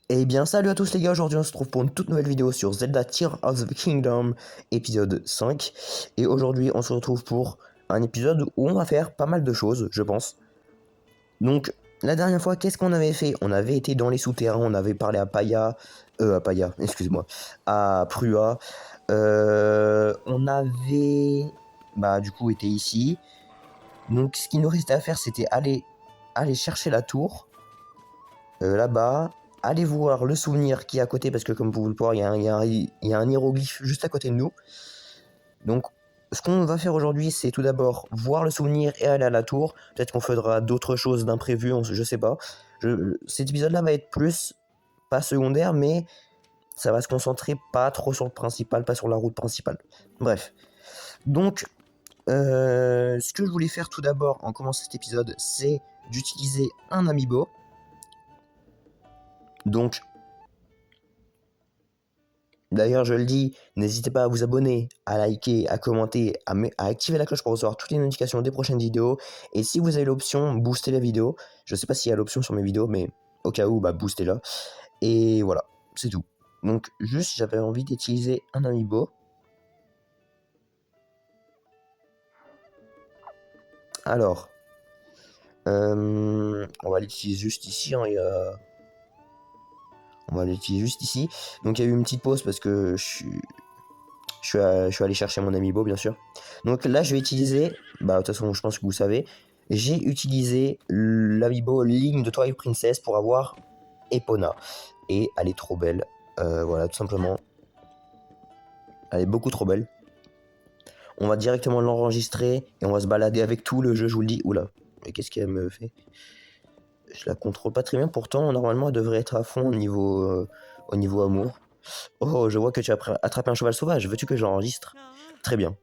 Eh bien salut à tous les gars, aujourd'hui on se retrouve pour une toute nouvelle vidéo sur Zelda Tears of the Kingdom épisode 5. Et aujourd'hui on se retrouve pour un épisode où on va faire pas mal de choses, je pense. Donc la dernière fois, qu'est-ce qu'on avait fait? On avait été dans les souterrains, on avait parlé à Paya, excuse-moi, à Prua. On avait, du coup, été ici. Donc ce qui nous restait à faire, c'était aller chercher la tour. Là-bas, allez voir le souvenir qui est à côté, parce que comme vous pouvez le voir, il y a un hiéroglyphe juste à côté de nous. Donc, ce qu'on va faire aujourd'hui, c'est tout d'abord voir le souvenir et aller à la tour. Peut-être qu'on fera d'autres choses d'imprévues, je sais pas. Cet épisode-là va être plus, pas secondaire, mais ça va se concentrer pas trop sur le principal, pas sur la route principale. Bref. Donc, ce que je voulais faire tout d'abord en commençant cet épisode, c'est d'utiliser un amiibo. Donc, d'ailleurs, je le dis, n'hésitez pas à vous abonner, à liker, à commenter, à activer la cloche pour recevoir toutes les notifications des prochaines vidéos. Et si vous avez l'option, boostez la vidéo. Je sais pas s'il y a l'option sur mes vidéos, mais au cas où, boostez-la. Et voilà, c'est tout. Donc, juste, j'avais envie d'utiliser un amiibo. Alors, on va l'utiliser juste ici. Hein, on va l'utiliser juste ici. Donc, il y a eu une petite pause parce que je suis allé chercher mon amiibo, bien sûr. Donc là, je vais utiliser, de toute façon, je pense que vous savez, j'ai utilisé l'amiibo ligne de Twilight Princess pour avoir Epona. Et elle est trop belle. Voilà, tout simplement. Elle est beaucoup trop belle. On va directement l'enregistrer et on va se balader avec tout le jeu, je vous le dis. Oula, mais qu'est-ce qu'elle me fait? Je la contrôle pas très bien, pourtant, normalement, elle devrait être à fond au niveau amour. Oh, je vois que tu as attrapé un cheval sauvage. Veux-tu que j'enregistre? Très bien.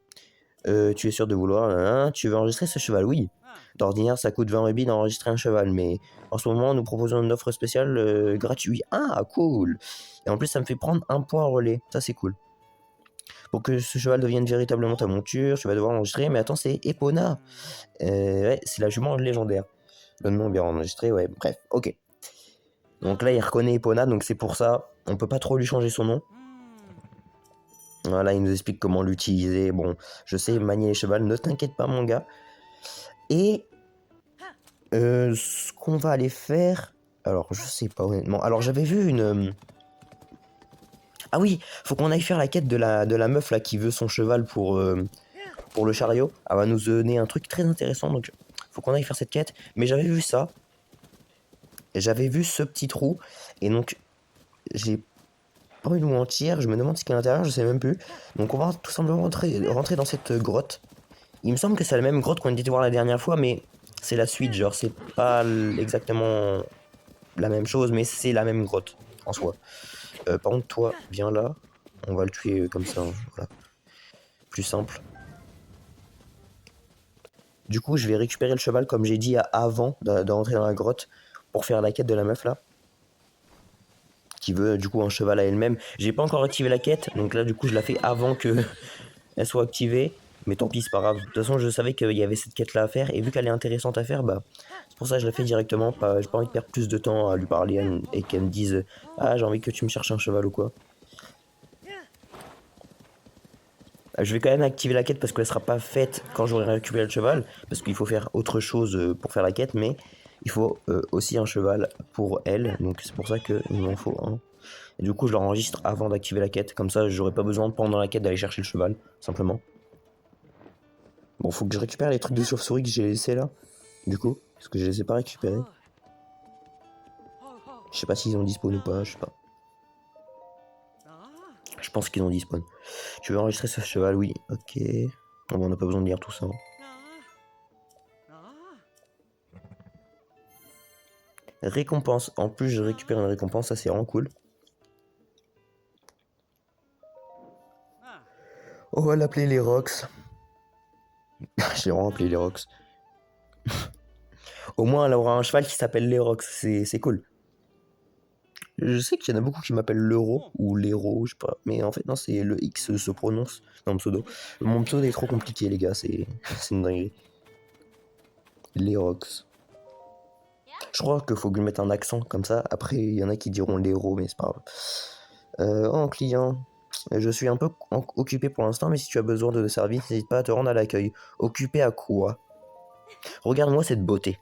Tu es sûr de vouloir, tu veux enregistrer ce cheval? Oui. D'ordinaire, ça coûte 20 rubis d'enregistrer un cheval, mais en ce moment, nous proposons une offre spéciale gratuite. Ah, cool. Et en plus, ça me fait prendre un point relais. Ça, c'est cool. Pour que ce cheval devienne véritablement ta monture, tu vas devoir l'enregistrer. Mais attends, c'est Epona. Ouais, c'est la jument légendaire. Le nom est bien enregistré, ouais. Bref, ok. Donc là, il reconnaît Epona, donc c'est pour ça. On peut pas trop lui changer son nom. Voilà, il nous explique comment l'utiliser. Bon, je sais manier les chevals, ne t'inquiète pas, mon gars. Et ce qu'on va aller faire... Alors, je sais pas honnêtement. Alors, j'avais vu une... Ah oui, faut qu'on aille faire la quête de la meuf là qui veut son cheval pour le chariot. Elle va nous donner un truc très intéressant, donc faut qu'on aille faire cette quête. Mais j'avais vu ça. J'avais vu ce petit trou. Et donc, j'ai pas envie de vous mentir. Je me demande ce qu'il y a à l'intérieur, je sais même plus. Donc, on va tout simplement rentrer dans cette grotte. Il me semble que c'est la même grotte qu'on était voir la dernière fois, mais c'est la suite. Genre, c'est pas exactement la même chose, mais c'est la même grotte en soi. Par contre, toi, viens là. On va le tuer comme ça. Hein, voilà. Plus simple. Du coup, je vais récupérer le cheval, comme j'ai dit avant de rentrer dans la grotte, pour faire la quête de la meuf là. Qui veut du coup un cheval à elle-même. J'ai pas encore activé la quête, donc là, du coup, je la fais avant que elle soit activée. Mais tant pis, c'est pas grave. De toute façon, je savais qu'il y avait cette quête là à faire, et vu qu'elle est intéressante à faire, c'est pour ça que je la fais directement. J'ai pas envie de perdre plus de temps à lui parler et qu'elle me dise ah, j'ai envie que tu me cherches un cheval ou quoi. Je vais quand même activer la quête parce qu'elle sera pas faite quand j'aurai récupéré le cheval, parce qu'il faut faire autre chose pour faire la quête, mais il faut aussi un cheval pour elle, donc c'est pour ça qu'il m'en faut un. Et du coup, je l'enregistre avant d'activer la quête, comme ça j'aurai pas besoin pendant la quête d'aller chercher le cheval, simplement. Bon, faut que je récupère les trucs de chauve-souris que j'ai laissés là, du coup, parce que je les ai pas récupérés. Je sais pas s'ils ont dispawn ou pas, je sais pas. Je pense qu'ils ont dispawn. Tu veux enregistrer ce cheval? Oui, ok. Bon, on n'a pas besoin de lire tout ça. Hein. Récompense. En plus, je récupère une récompense, ça c'est vraiment cool. On va l'appeler les Rox. J'ai vraiment appelé les Rox. Au moins, elle aura un cheval qui s'appelle les Rox, c'est cool. Je sais qu'il y en a beaucoup qui m'appellent l'euro ou l'héros, je sais pas. Mais en fait, non, c'est le X se prononce dans mon pseudo. Mon pseudo est trop compliqué, les gars, c'est une dinguerie. Les Rox. Je crois qu'il faut que je mette un accent comme ça. Après, il y en a qui diront l'héros, mais c'est pas grave. En client, je suis un peu occupé pour l'instant, mais si tu as besoin de service, n'hésite pas à te rendre à l'accueil. Occupé à quoi? Regarde-moi cette beauté.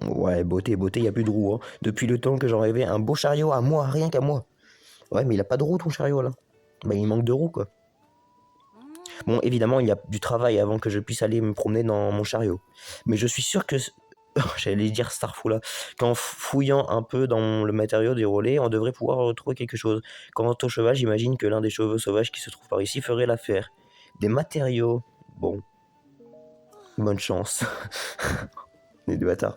Ouais, beauté, beauté, y a plus de roues. Hein. Depuis le temps que j'en rêvais, un beau chariot à moi, rien qu'à moi. Ouais, mais il a pas de roues ton chariot là. Bah, il manque de roues quoi. Bon, évidemment, il y a du travail avant que je puisse aller me promener dans mon chariot. Mais je suis sûr que... J'allais dire Starfou là. Qu'en fouillant un peu dans le matériau des relais, on devrait pouvoir retrouver quelque chose. Quant au cheval, j'imagine que l'un des chevaux sauvages qui se trouve par ici ferait l'affaire. Des matériaux. Bon. Bonne chance. Les deux bâtards.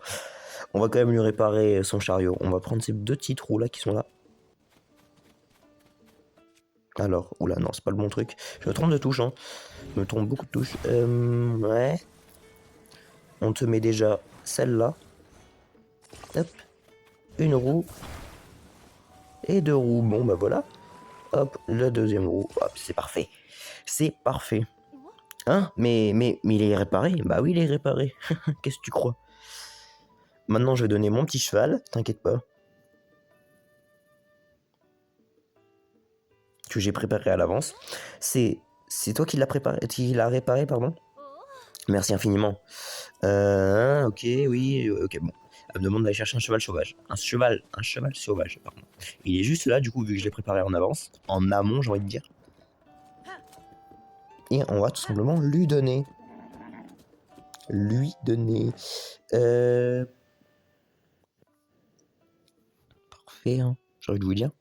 On va quand même lui réparer son chariot. On va prendre ces deux petits trous là qui sont là. Alors, oula, non, c'est pas le bon truc. Je me trompe de touche, hein. Je me trompe beaucoup de touches. Ouais. On te met déjà celle-là. Hop. Une roue. Et deux roues. Bon, bah voilà. Hop, la deuxième roue. Hop, c'est parfait. C'est parfait. Hein mais il est réparé? Bah oui, il est réparé. Qu'est-ce que tu crois? Maintenant, je vais donner mon petit cheval. T'inquiète pas. Que j'ai préparé à l'avance. C'est toi qui l'as préparé, qui l'a réparé, pardon. Merci infiniment. Ok, oui, ok, bon. Elle me demande d'aller chercher un cheval sauvage. Un cheval sauvage, pardon. Il est juste là, du coup, vu que je l'ai préparé en avance. En amont, j'ai envie de dire. Et on va tout simplement lui donner. Parfait, hein. J'ai envie de vous dire.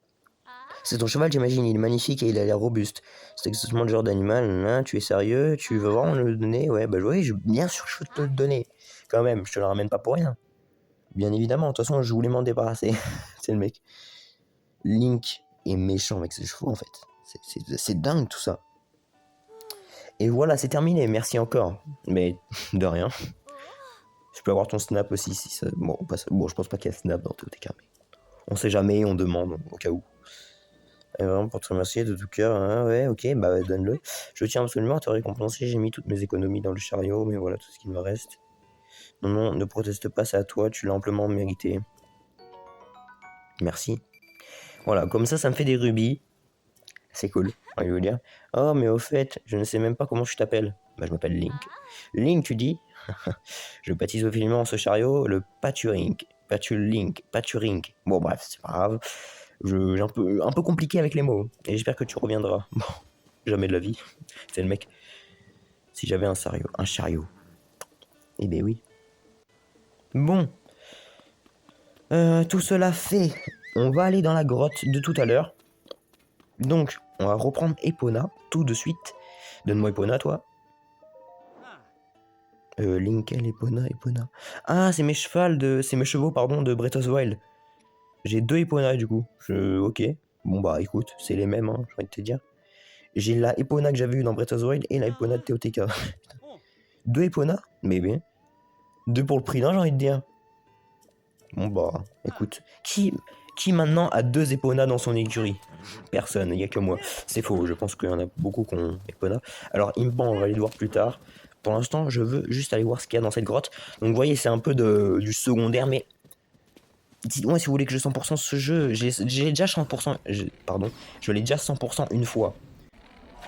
C'est ton cheval, j'imagine, il est magnifique et il a l'air robuste. C'est exactement le genre d'animal, hein, tu es sérieux, tu veux vraiment le donner? Ouais, bah oui, bien sûr je veux te le donner. Quand même, je te le ramène pas pour rien. Bien évidemment, de toute façon, je voulais m'en débarrasser. C'est le mec. Link est méchant avec ses chevaux, en fait. C'est dingue tout ça. Et voilà, c'est terminé, merci encore. Mais de rien. Je peux avoir ton snap aussi si ça... Bon, je pense pas qu'il y a snap dans tous les cas, mais on sait jamais, on demande au cas où. Et vraiment pour te remercier de tout cœur, hein, ouais, ok, bah donne-le. Je tiens absolument à te récompenser, j'ai mis toutes mes économies dans le chariot, mais voilà tout ce qu'il me reste. Non, non, ne proteste pas, c'est à toi, tu l'as amplement mérité. Merci. Voilà, comme ça me fait des rubis. C'est cool, je veux dire. Oh, mais au fait, je ne sais même pas comment je t'appelle. Bah, je m'appelle Link. Link, tu dis? Je baptise officiellement ce chariot le Paturing. Paturing. Bon, bref, c'est pas grave. J'ai un peu compliqué avec les mots. Et j'espère que tu reviendras. Bon, jamais de la vie. C'est le mec. Si j'avais un chariot. Eh ben oui. Bon. Tout cela fait. On va aller dans la grotte de tout à l'heure. Donc, on va reprendre Epona tout de suite. Donne-moi Epona, toi. Linkel, Epona. Ah, c'est mes chevaux, pardon, de Breath of the Wild. J'ai deux Epona du coup. Ok. Bon bah écoute, c'est les mêmes, hein, j'ai envie de te dire. J'ai la Epona que j'avais eue dans Breath of the Wild et la Epona de TOTK. Deux Epona? Mais bien. Deux pour le prix d'un, j'ai envie de dire. Bon bah, écoute. Qui maintenant a deux Epona dans son écurie? Personne, il n'y a que moi. C'est faux, je pense qu'il y en a beaucoup qui ont Epona. Alors, Impan, on va aller le voir plus tard. Pour l'instant, je veux juste aller voir ce qu'il y a dans cette grotte. Donc, vous voyez, c'est un peu du secondaire, mais dites-moi si vous voulez que je 100% ce jeu. J'ai déjà 100%. Pardon, je l'ai déjà 100% une fois.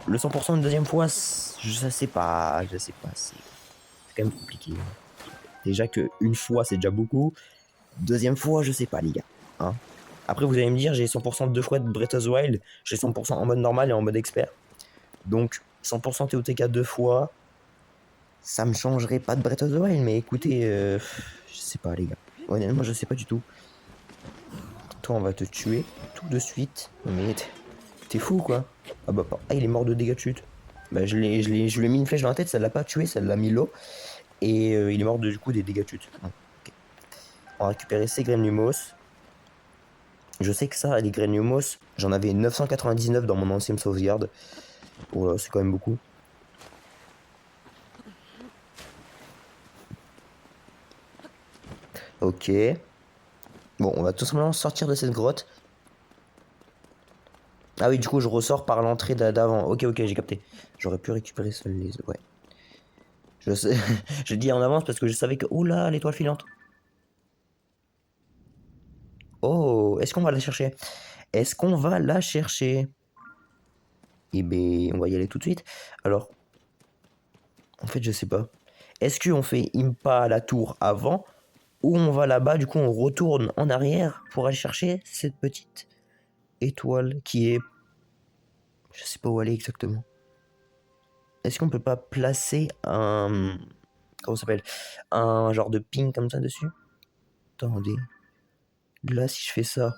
Le 100% une deuxième fois, je sais pas. C'est quand même compliqué. Déjà que une fois, c'est déjà beaucoup. Deuxième fois, je sais pas, les gars. Hein. Après, vous allez me dire, j'ai 100% deux fois de Breath of the Wild. J'ai 100% en mode normal et en mode expert. Donc, 100% TOTK deux fois. Ça me changerait pas de Breath of the Wild, mais écoutez, je sais pas, les gars. Honnêtement, je sais pas du tout. Toi, on va te tuer tout de suite. Mais t'es fou, quoi. Ah bah, il est mort de dégâts de chute. Bah, je lui ai mis une flèche dans la tête, ça l'a pas tué, ça l'a mis l'eau. Et il est mort du coup des dégâts de chute. Okay. On va récupérer ces graines lumos. Je sais que ça, les graines lumos, j'en avais 999 dans mon ancienne sauvegarde. Oh là, c'est quand même beaucoup. Ok. Bon, on va tout simplement sortir de cette grotte. Ah oui, du coup, je ressors par l'entrée d'avant. Ok, j'ai capté. J'aurais pu récupérer seul les... Ouais. Je sais, je dis en avance parce que je savais que... Oula, l'étoile filante. Oh, est-ce qu'on va la chercher? Est-ce qu'on va la chercher? Eh ben, on va y aller tout de suite. Alors, en fait, je sais pas. Est-ce qu'on fait Impa à la tour avant ou on va là-bas, du coup, on retourne en arrière pour aller chercher cette petite étoile qui est... Je sais pas où elle est exactement. Est-ce qu'on peut pas placer un... Comment ça s'appelle? Un genre de ping comme ça dessus? Attendez. Là, si je fais ça,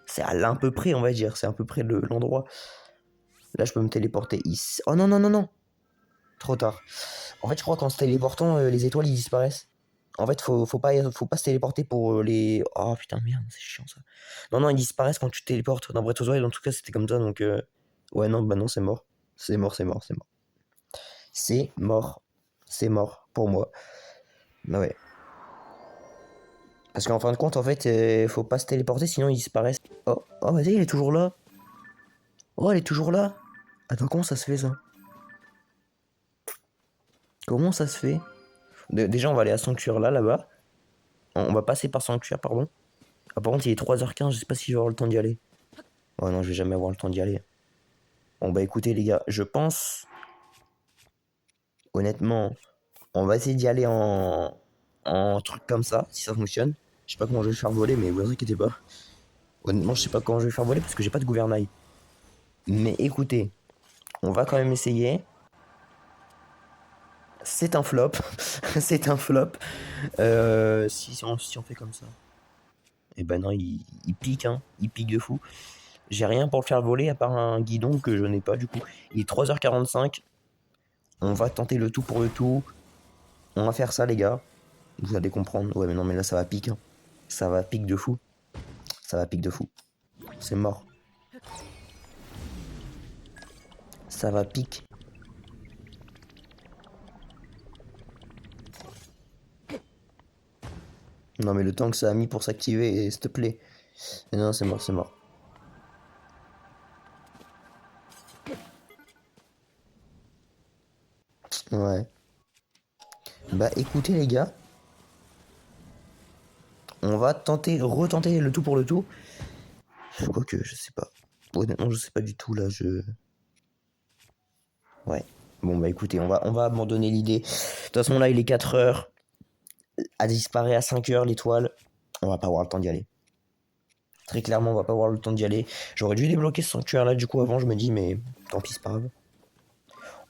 c'est à l'un peu près, on va dire. C'est à peu près l'endroit. Là, je peux me téléporter ici. Oh non, non, non, non. Trop tard. En fait, je crois qu'en se téléportant, les étoiles, ils disparaissent. En fait, faut pas se téléporter pour les... Oh putain, merde, c'est chiant ça. Non, non, ils disparaissent quand tu te téléportes. Dans Breath of the Wild, en tout cas, c'était comme ça, donc... Ouais, non, bah non, c'est mort. C'est mort, c'est mort, c'est mort. C'est mort. C'est mort, pour moi. Bah ouais. Parce qu'en fin de compte, en fait, faut pas se téléporter, sinon ils disparaissent. Oh, oh, vas-y, il est toujours là. Oh, elle est toujours là. Attends, comment ça se fait, ça? Comment ça se fait? Déjà, on va aller à Sanctuaire là-bas. On va passer par Sanctuaire, pardon. Ah, par contre, il est 3h15, je sais pas si je vais avoir le temps d'y aller. Ouais, non, je vais jamais avoir le temps d'y aller. Bon, bah écoutez, les gars, je pense... Honnêtement, on va essayer d'y aller en truc comme ça, si ça fonctionne. Je sais pas comment je vais le faire voler, mais vous inquiétez pas. Honnêtement, je sais pas comment je vais le faire voler parce que j'ai pas de gouvernail. Mais écoutez, on va quand même essayer. C'est un flop. C'est un flop. Si on fait comme ça. Eh ben non, il pique, hein. Il pique de fou. J'ai rien pour le faire voler à part un guidon que je n'ai pas du coup. Il est 3h45. On va tenter le tout pour le tout. On va faire ça, les gars. Vous allez comprendre. Ouais, mais non, mais là, ça va pique, hein. Ça va pique de fou. Ça va pique de fou. C'est mort. Ça va pique. Non, mais le temps que ça a mis pour s'activer, s'il te plaît. Mais non, c'est mort, c'est mort. Ouais. Bah écoutez les gars, on va retenter le tout pour le tout. Quoique, je sais pas. Honnêtement, je sais pas du tout là, Ouais. Bon bah écoutez, on va abandonner l'idée. De toute façon là, il est 4h. Elle disparaît à 5h l'étoile. On va pas avoir le temps d'y aller. Très clairement, on va pas avoir le temps d'y aller. J'aurais dû débloquer ce sanctuaire là du coup avant, je me dis, mais tant pis, c'est pas grave.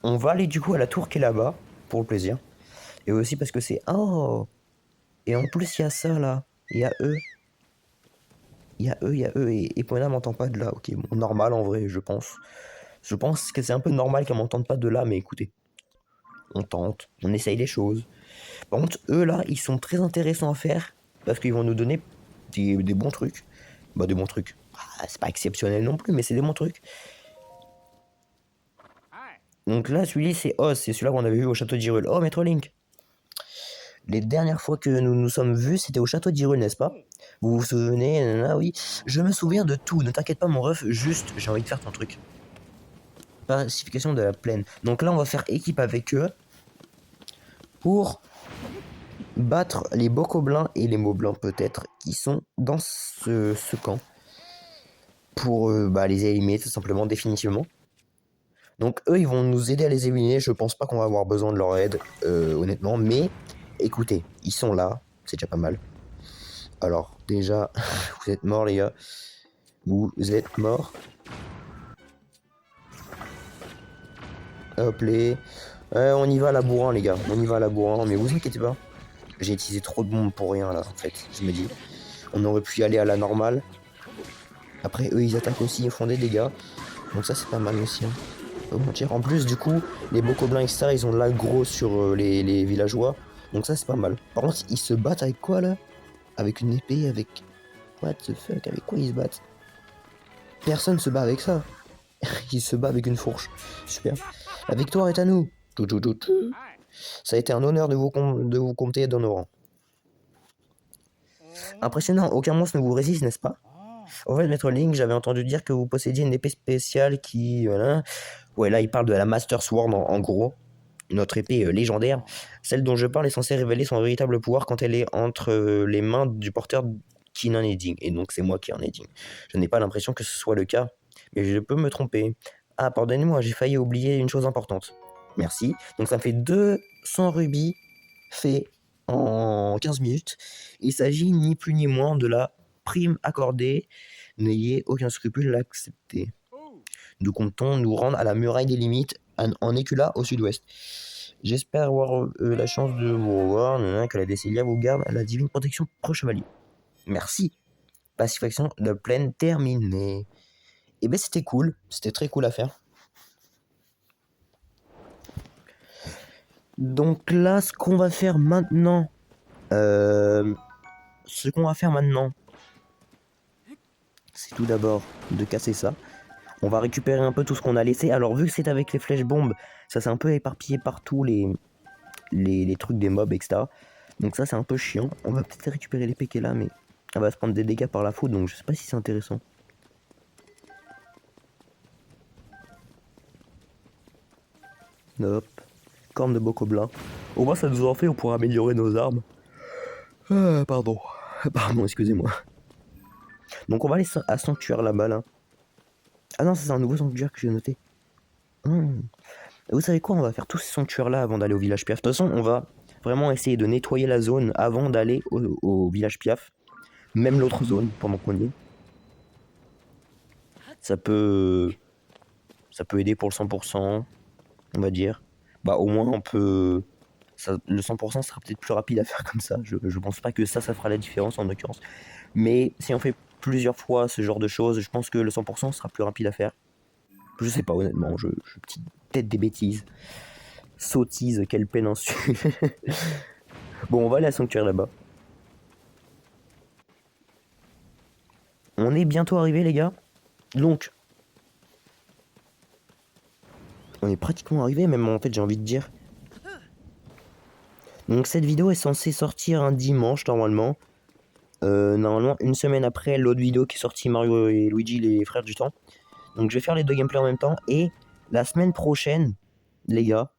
On va aller du coup à la tour qui est là-bas, pour le plaisir. Et aussi parce que c'est... Oh. Et en plus, il y a ça là. Il y a eux. Il y a eux, et Pona m'entend pas de là. Ok, bon, normal en vrai, je pense. Je pense que c'est un peu normal qu'elle m'entende pas de là, mais écoutez, on tente, on essaye les choses. Par contre, eux là, ils sont très intéressants à faire, parce qu'ils vont nous donner des bons trucs. Bah, des bons trucs. Ah, c'est pas exceptionnel non plus, mais c'est des bons trucs. Donc là, celui-là, c'est Oz, c'est celui-là qu'on avait vu au château d'Hyrule. Oh, Maître Link! Les dernières fois que nous nous sommes vus, c'était au château d'Hyrule, n'est-ce pas? Vous vous souvenez? Ah oui, je me souviens de tout, ne t'inquiète pas mon ref, juste j'ai envie de faire ton truc. Pacification de la plaine. Donc là on va faire équipe avec eux pour battre les bocoblins et les moblins peut-être qui sont dans ce camp. Pour les éliminer tout simplement définitivement. Donc eux ils vont nous aider à les éliminer, je pense pas qu'on va avoir besoin de leur aide honnêtement, mais écoutez, ils sont là, c'est déjà pas mal. Alors déjà, vous êtes morts les gars, vous êtes morts. Hop les... on y va à la bourrin les gars, on y va à la bourrin, mais vous inquiétez pas. J'ai utilisé trop de bombes pour rien là en fait, je me dis. On aurait pu y aller à la normale. Après eux ils attaquent aussi, ils font des dégâts. Donc ça c'est pas mal aussi. Hein. Faut pas mentir. En plus du coup, les bocoblins etc ils ont l'aggro sur les villageois. Donc ça c'est pas mal. Par contre ils se battent avec quoi là? Avec une épée, avec... What the fuck? Avec quoi ils se battent? Personne se bat avec ça. Il se bat avec une fourche. Super. La victoire est à nous. Ça a été un honneur de vous compter dans nos rangs. Impressionnant, aucun monstre ne vous résiste, n'est-ce pas? En fait, Maître Link, j'avais entendu dire que vous possédiez une épée spéciale qui... Voilà. Ouais, là, il parle de la Master Sword, en gros. notre épée légendaire. Celle dont je parle est censée révéler son véritable pouvoir quand elle est entre les mains du porteur qui n'en est digne. Et donc c'est moi qui en est digne. Je n'ai pas l'impression que ce soit le cas, mais je peux me tromper. Ah, pardonnez-moi, j'ai failli oublier une chose importante. Merci. Donc ça me fait 200 rubis faits en 15 minutes. Il s'agit ni plus ni moins de la prime accordée. N'ayez aucun scrupule à l'accepter. Nous comptons nous rendre à la muraille des limites en Écula au sud-ouest. J'espère avoir la chance de vous revoir, que la Décélia vous garde la divine protection pro-chevalier. Merci. Pacification de plaine terminée. Et ben c'était cool, c'était très cool à faire. Donc là, ce qu'on va faire maintenant, c'est tout d'abord de casser ça. On va récupérer un peu tout ce qu'on a laissé. Alors vu que c'est avec les flèches bombes, ça s'est un peu éparpillé partout les trucs des mobs, etc. Donc ça c'est un peu chiant. On va peut-être récupérer l'épée qui est là, mais elle va se prendre des dégâts par la foudre, donc je sais pas si c'est intéressant. Hop. Corne de Bokoblin. Au moins ça nous en fait, on pourra améliorer nos armes. Pardon. Pardon, excusez-moi. Donc on va aller à Sanctuaire là-bas là. Ah non, ça c'est un nouveau sanctuaire que j'ai noté. Vous savez quoi, on va faire tous ces sanctuaires là avant d'aller au village Piaf. De toute façon, on va vraiment essayer de nettoyer la zone avant d'aller au village Piaf. Même l'autre zone pendant qu'on y est. Ça peut aider pour le 100%, on va dire. Bah au moins on peut... le 100% sera peut-être plus rapide à faire comme ça. Je pense pas que ça fera la différence en l'occurrence. Mais si on fait plusieurs fois ce genre de choses, je pense que le 100% sera plus rapide à faire. Je sais pas honnêtement, je peut-être des bêtises. Sottise, quelle péninsule. Bon, on va aller à Sanctuaire là-bas. On est bientôt arrivé les gars. Donc, on est pratiquement arrivé, même en fait j'ai envie de dire. Donc cette vidéo est censée sortir un dimanche normalement. Normalement une semaine après l'autre vidéo qui est sortie, Mario et Luigi, les frères du temps. Donc je vais faire les deux gameplays en même temps. Et la semaine prochaine, les gars,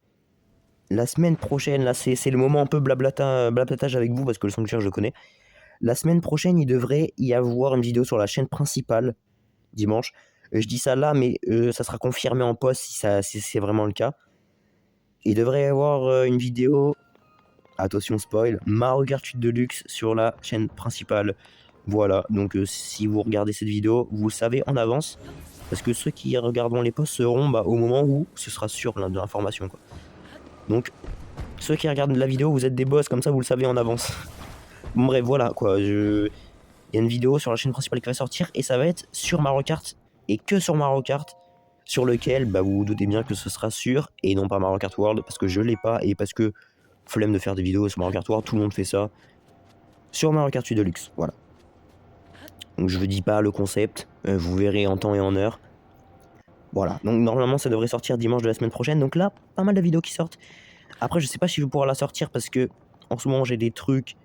la semaine prochaine, là c'est le moment un peu blablatage avec vous parce que le sanctuaire je connais. La semaine prochaine il devrait y avoir une vidéo sur la chaîne principale, dimanche. Je dis ça là mais ça sera confirmé en post si c'est vraiment le cas. Il devrait y avoir une vidéo... Attention spoil, Mario Kart 8 Deluxe sur la chaîne principale. Voilà, donc si vous regardez cette vidéo, vous savez en avance. Parce que ceux qui regarderont les posts seront au moment où ce sera sûr de l'information. Donc, ceux qui regardent la vidéo, vous êtes des boss, comme ça vous le savez en avance. Bon bref, voilà quoi. Il y a une vidéo sur la chaîne principale qui va sortir et ça va être sur Mario Kart et que sur Mario Kart. Sur lequel vous vous doutez bien que ce sera sûr et non pas Mario Kart World parce que je l'ai pas et parce que flemme de faire des vidéos sur Mario Kart World, tout le monde fait ça. Sur Mario Kart 8 Deluxe, voilà. Donc je vous dis pas le concept, vous verrez en temps et en heure. Voilà, donc normalement ça devrait sortir dimanche de la semaine prochaine. Donc là, pas mal de vidéos qui sortent. Après, je sais pas si je vais pouvoir la sortir parce que en ce moment j'ai des trucs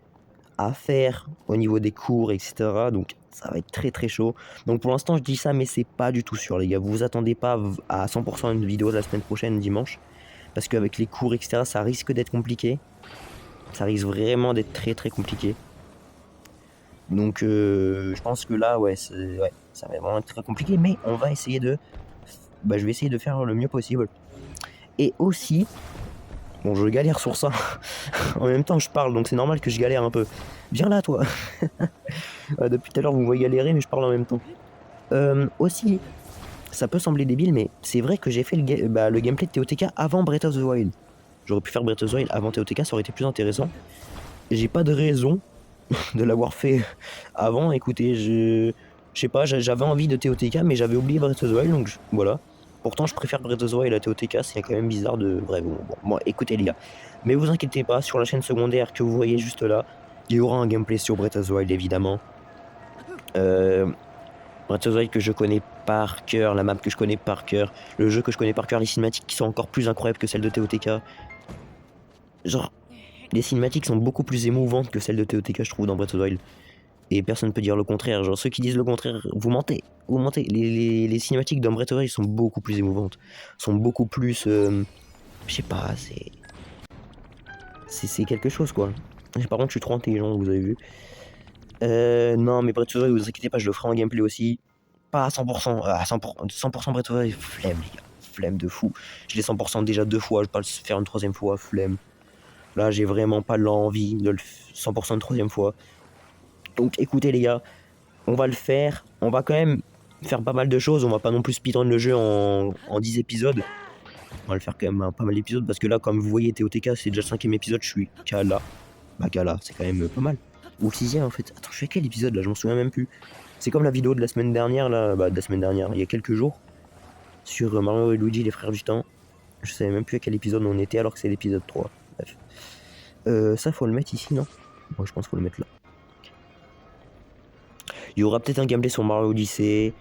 à faire au niveau des cours, etc. Donc ça va être très très chaud. Donc pour l'instant je dis ça, mais c'est pas du tout sûr les gars. Vous vous attendez pas à 100% une vidéo de la semaine prochaine dimanche. Parce qu'avec les cours, etc., ça risque d'être compliqué. Ça risque vraiment d'être très très compliqué. Donc je pense que là, ça va vraiment être très compliqué. Mais on va essayer de... je vais essayer de faire le mieux possible. Et aussi... Bon, je galère sur ça. En même temps, je parle, donc c'est normal que je galère un peu. Viens là, toi. Depuis tout à l'heure, vous me voyez galérer, mais je parle en même temps. Aussi... Ça peut sembler débile, mais c'est vrai que j'ai fait le gameplay de TOTK avant Breath of the Wild. J'aurais pu faire Breath of the Wild avant TOTK, ça aurait été plus intéressant. J'ai pas de raison de l'avoir fait avant. Écoutez, je sais pas, j'avais envie de TOTK, mais j'avais oublié Breath of the Wild, donc voilà. Pourtant, je préfère Breath of the Wild à TOTK, c'est quand même bizarre de... Bref, bon, écoutez les gars. Mais vous inquiétez pas, sur la chaîne secondaire que vous voyez juste là, il y aura un gameplay sur Breath of the Wild, évidemment. Breath of the Wild que je connais par cœur, la map que je connais par cœur, le jeu que je connais par cœur, les cinématiques qui sont encore plus incroyables que celles de TOTK. Genre, les cinématiques sont beaucoup plus émouvantes que celles de TOTK, je trouve, dans Breath of the Wild. Et personne ne peut dire le contraire. Genre, ceux qui disent le contraire, vous mentez. Vous mentez. Les cinématiques dans Breath of the Wild sont beaucoup plus émouvantes. Sont beaucoup plus... Je sais pas, c'est quelque chose quoi. Par contre, je suis trop intelligent, vous avez vu. Non, mais Breath of the Wild, vous inquiétez pas, je le ferai en gameplay aussi. Pas à 100%, à 100% Breath of the Wild, flemme les gars, flemme de fou. Je l'ai 100% déjà 2 fois, je vais pas le faire une 3e fois, flemme. Là, j'ai vraiment pas l'envie de le 100% une 3e fois. Donc écoutez les gars, on va le faire. On va quand même faire pas mal de choses. On va pas non plus speedrun le jeu en 10 épisodes. On va le faire quand même pas mal d'épisodes parce que là, comme vous voyez, TOTK, c'est déjà le 5e épisode. Je suis Kala. Bah, Kala, c'est quand même pas mal. Ou le 6e en fait. Attends, je suis à quel épisode là? Je m'en souviens même plus. C'est comme la vidéo de la semaine dernière, là. Bah, de la semaine dernière, il y a quelques jours. Sur Mario et Luigi, les frères du temps. Je savais même plus à quel épisode on était alors que c'est l'épisode 3. Bref. Ça, faut le mettre ici, non? Moi, je pense qu'il faut le mettre là. Il y aura peut-être un gameplay sur Mario Odyssey,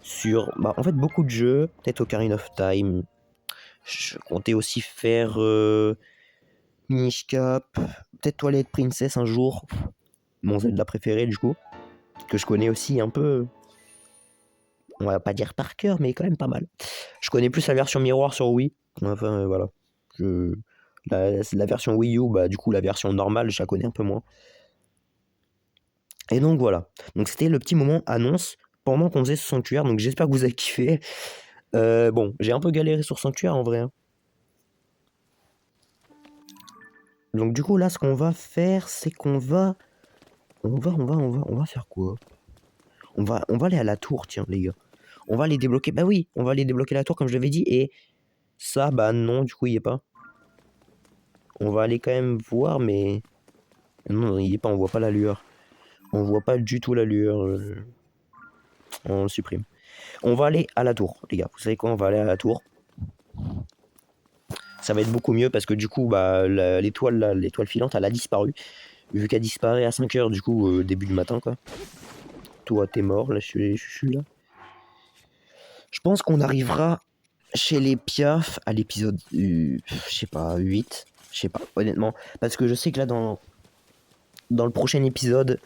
sur en fait beaucoup de jeux, peut-être Ocarina of Time. Je comptais aussi faire Minish Cap, peut-être Twilight Princess un jour, mon Zelda préféré du coup, que je connais aussi un peu, on va pas dire par cœur, mais quand même pas mal. Je connais plus la version miroir sur Wii, enfin voilà. La version Wii U, bah du coup la version normale, je la connais un peu moins. Et donc voilà, donc c'était le petit moment annonce pendant qu'on faisait ce sanctuaire, donc j'espère que vous avez kiffé. Bon, j'ai un peu galéré sur Sanctuaire en vrai. Hein. Donc du coup là, ce qu'on va faire, c'est qu'on va... On va faire quoi? On va aller à la tour, tiens les gars. On va aller débloquer... Bah oui, on va aller débloquer la tour comme je l'avais dit. Et ça, bah non, du coup il y est pas. On va aller quand même voir, mais... Non, il y est pas, on voit pas la lueur. On voit pas du tout la lueur. On le supprime. On va aller à la tour, les gars. Vous savez quoi? On va aller à la tour. Ça va être beaucoup mieux parce que du coup, bah, l'étoile filante, elle a disparu. Vu qu'elle disparaît à 5h, du coup, début du matin, quoi. Toi, t'es mort, là, je suis là. Je pense qu'on arrivera chez les Piaf à l'épisode, je sais pas, 8. Je sais pas, honnêtement. Parce que je sais que là, dans le prochain épisode,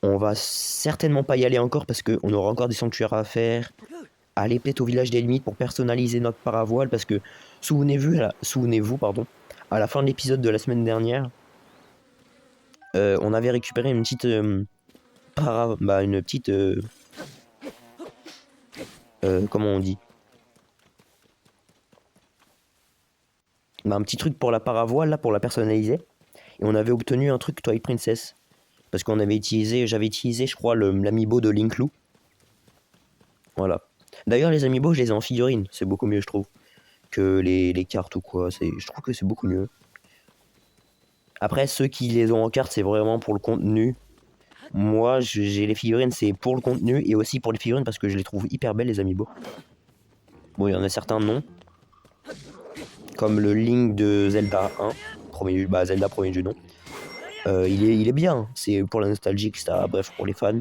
on va certainement pas y aller encore parce qu'on aura encore des sanctuaires à faire. Aller peut-être au village des limites pour personnaliser notre paravoile parce que souvenez-vous, pardon, à la fin de l'épisode de la semaine dernière, on avait récupéré une petite comment on dit, un petit truc pour la paravoile là pour la personnaliser et on avait obtenu un truc Twilight Princess parce qu'on avait j'avais utilisé je crois l'amiibo de Linkloo. Voilà. D'ailleurs les amiibo je les ai en figurine, c'est beaucoup mieux je trouve que les cartes ou quoi, je trouve que c'est beaucoup mieux. Après ceux qui les ont en carte c'est vraiment pour le contenu. Moi j'ai les figurines c'est pour le contenu et aussi pour les figurines parce que je les trouve hyper belles les amiibo. Bon il y en a certains non. Comme le Link de Zelda 1, Zelda premier du nom. Il est bien, c'est pour la nostalgie, etc. Bref, pour les fans.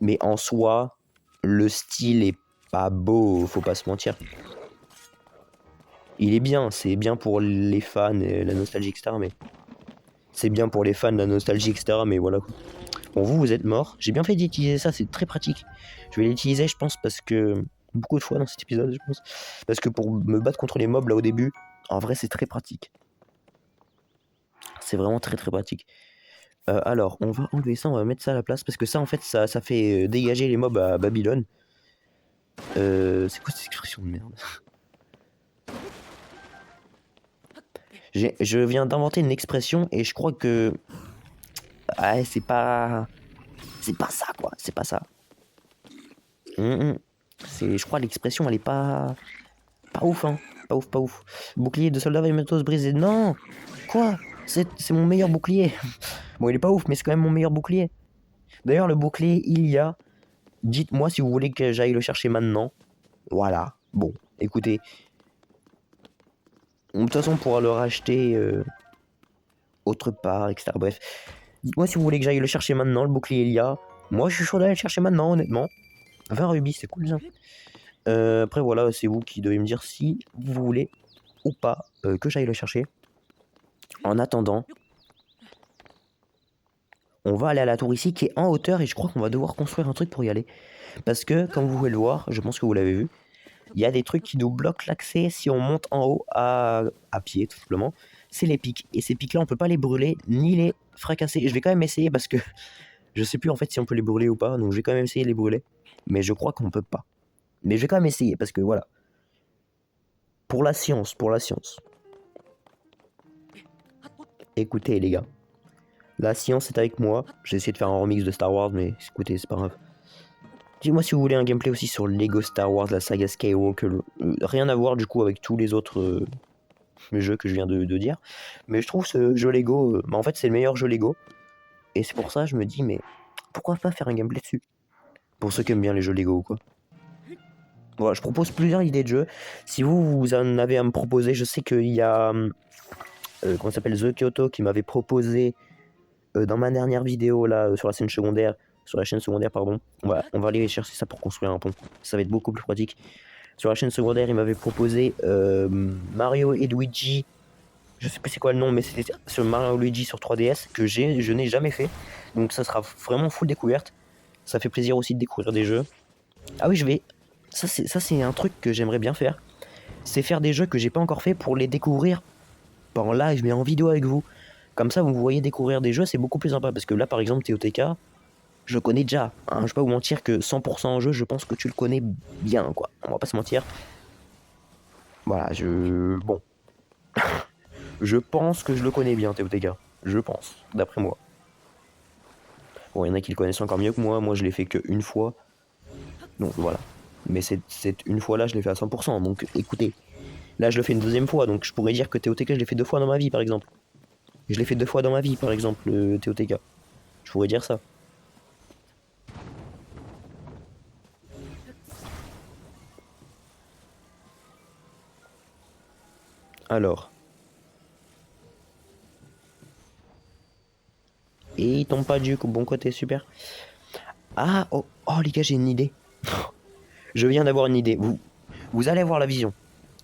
Mais en soi, le style est pas beau, faut pas se mentir. Il est bien, c'est bien pour les fans et la nostalgie, etc. Mais c'est bien pour les fans, la nostalgie, etc. Mais voilà. Bon, vous êtes mort. J'ai bien fait d'utiliser ça, c'est très pratique. Je vais l'utiliser, je pense, parce que beaucoup de fois dans cet épisode, je pense. Parce que pour me battre contre les mobs là au début, en vrai, c'est très pratique. C'est vraiment très très pratique. Alors, on va enlever ça, on va mettre ça à la place parce que ça, en fait, ça fait dégager les mobs à Babylone. C'est quoi cette expression de merde? Je viens d'inventer une expression et je crois que. Ah, c'est pas. C'est pas ça, quoi. C'est pas ça. Je crois l'expression, elle est pas. Pas ouf, hein. Pas ouf, pas ouf. Bouclier de soldat Vaimatos brisé. Non! Quoi? C'est mon meilleur bouclier. Bon, il est pas ouf, mais c'est quand même mon meilleur bouclier. D'ailleurs, le bouclier, il y a. Dites-moi si vous voulez que j'aille le chercher maintenant. Voilà. Bon, écoutez. De toute façon, on pourra le racheter autre part, etc. Bref. Dites-moi si vous voulez que j'aille le chercher maintenant, le bouclier il y a. Moi, je suis chaud d'aller le chercher maintenant, honnêtement. 20 rubis, c'est cool ça. Après, voilà, c'est vous qui devez me dire si vous voulez ou pas que j'aille le chercher. En attendant, on va aller à la tour ici qui est en hauteur et je crois qu'on va devoir construire un truc pour y aller. Parce que, comme vous pouvez le voir, je pense que vous l'avez vu, il y a des trucs qui nous bloquent l'accès si on monte en haut à pied, tout simplement. C'est les pics. Et ces pics-là, on peut pas les brûler ni les fracasser. Je vais quand même essayer parce que je sais plus en fait si on peut les brûler ou pas. Donc je vais quand même essayer de les brûler. Mais je crois qu'on peut pas. Mais je vais quand même essayer parce que voilà. Pour la science, pour la science. Écoutez les gars. La science est avec moi. J'ai essayé de faire un remix de Star Wars, mais écoutez, c'est pas grave. Dis-moi si vous voulez un gameplay aussi sur Lego Star Wars, la saga Skywalker. Rien à voir du coup avec tous les autres jeux que je viens de dire. Mais je trouve ce jeu Lego, en fait c'est le meilleur jeu Lego. Et c'est pour ça que je me dis, mais pourquoi pas faire un gameplay dessus? Pour ceux qui aiment bien les jeux Lego ou quoi. Voilà, je propose plusieurs idées de jeux. Si vous en avez à me proposer, je sais qu'il y a comment ça s'appelle, The Kyoto qui m'avait proposé dans ma dernière vidéo là sur la chaîne secondaire pardon. On va aller chercher ça pour construire un pont. Ça va être beaucoup plus pratique. Sur la chaîne secondaire, il m'avait proposé Mario et Luigi. Je sais plus c'est quoi le nom, mais c'était sur Mario et Luigi sur 3DS que je n'ai jamais fait. Donc ça sera vraiment full découverte. Ça fait plaisir aussi de découvrir des jeux. Ah oui, ça c'est un truc que j'aimerais bien faire. C'est faire des jeux que j'ai pas encore fait pour les découvrir pas en live mais en vidéo avec vous. Comme ça, vous voyez découvrir des jeux, c'est beaucoup plus sympa. Parce que là, par exemple, TOTK, je connais déjà. Hein, je vais pas vous mentir que 100% en jeu, je pense que tu le connais bien, quoi. On va pas se mentir. Voilà, bon. Je pense que je le connais bien, TOTK. Je pense, d'après moi. Bon, il y en a qui le connaissent encore mieux que moi. Moi, je l'ai fait qu'une fois. Donc, voilà. Mais cette une fois-là, je l'ai fait à 100%. Donc, écoutez. Là, je le fais une deuxième fois. Donc, je pourrais dire que TOTK, je l'ai fait 2 fois dans ma vie, par exemple. Je l'ai fait 2 fois dans ma vie, par exemple, TOTK. Je pourrais dire ça. Alors. Et il tombe pas du bon côté, super. Ah, oh, oh les gars, j'ai une idée. Je viens d'avoir une idée. Vous allez voir la vision.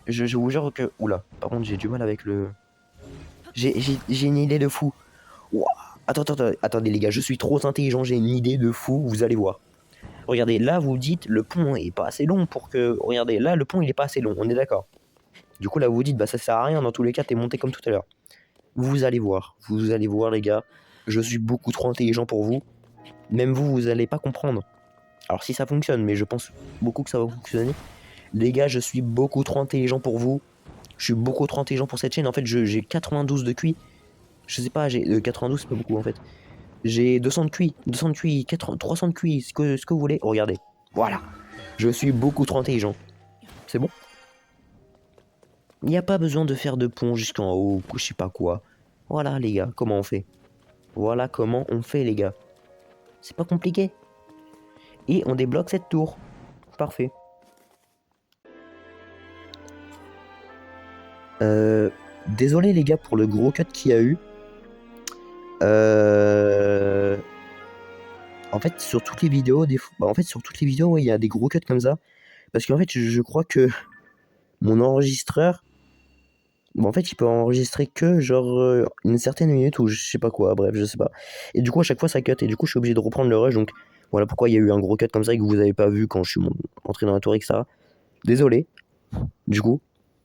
Je vous jure que... Oula, par contre, j'ai du mal avec le... J'ai une idée de fou. Ouah. Attendez les gars, je suis trop intelligent, j'ai une idée de fou, vous allez voir. Regardez, là vous dites, le pont est pas assez long pour que... Regardez, là le pont il est pas assez long, on est d'accord. Du coup là vous dites, bah ça sert à rien, dans tous les cas t'es monté comme tout à l'heure. Vous allez voir les gars, je suis beaucoup trop intelligent pour vous. Même vous allez pas comprendre. Alors si ça fonctionne, mais je pense beaucoup que ça va fonctionner. Les gars, je suis beaucoup trop intelligent pour vous. Je suis beaucoup trop intelligent pour cette chaîne. En fait, j'ai 92 de QI. Je sais pas, j'ai 92, c'est pas beaucoup en fait. J'ai 200 de QI, 200 de QI, 300 de QI, ce que vous voulez. Regardez. Voilà. Je suis beaucoup trop intelligent. C'est bon? Il n'y a pas besoin de faire de pont jusqu'en haut, je sais pas quoi. Voilà les gars, comment on fait? Voilà comment on fait les gars. C'est pas compliqué. Et on débloque cette tour. Parfait. Désolé les gars pour le gros cut qu'il y a eu. En fait, sur toutes les vidéos, sur toutes les vidéos, il y a des gros cuts comme ça. Parce qu'en fait, je crois que mon enregistreur, en fait, il peut enregistrer que genre une certaine minute ou je sais pas quoi, bref, je sais pas. Et du coup, à chaque fois, ça cut. Et du coup, je suis obligé de reprendre le rush. Donc, voilà pourquoi il y a eu un gros cut comme ça et que vous avez pas vu quand je suis entré dans la tour, etc. Désolé, du coup.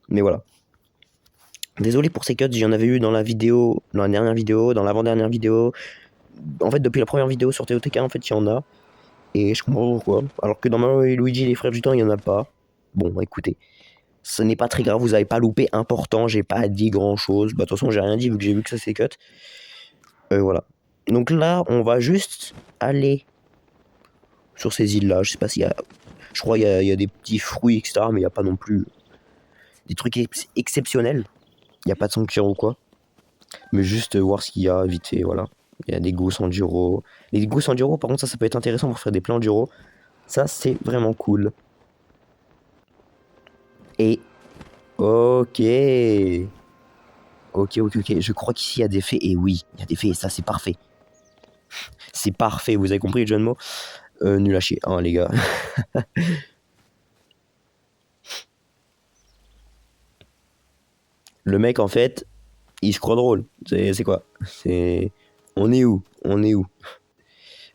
Mais voilà. Désolé pour ces cuts, j'en avais eu dans la vidéo, dans la dernière vidéo, dans l'avant-dernière vidéo. En fait, depuis la première vidéo sur TOTK, en fait, il y en a. Et je comprends pourquoi. Alors que dans Mario et Luigi, les frères du temps, il n'y en a pas. Bon, écoutez. Ce n'est pas très grave, vous avez pas loupé important, j'ai pas dit grand chose. Bah, de toute façon, j'ai rien dit vu que j'ai vu que ça s'est cut. Voilà. Donc là, on va juste aller sur ces îles-là. Je sais pas s'il y a. Je crois qu'il y a des petits fruits, etc. Mais il n'y a pas non plus des trucs exceptionnels. Il n'y a pas de sanctuaire ou quoi. Mais juste voir ce qu'il y a vite fait, voilà. Il y a des gousses enduro. Les gousses enduro, par contre, ça peut être intéressant pour faire des plans enduro. Ça, c'est vraiment cool. Et... Ok. Ok. Je crois qu'ici, il y a des fées. Et oui, il y a des fées. Et ça, c'est parfait. C'est parfait. Vous avez compris le jeu de mots? Nul à chier, hein, les gars. Le mec, en fait, il se croit drôle. C'est quoi? C'est... On est où? On est où?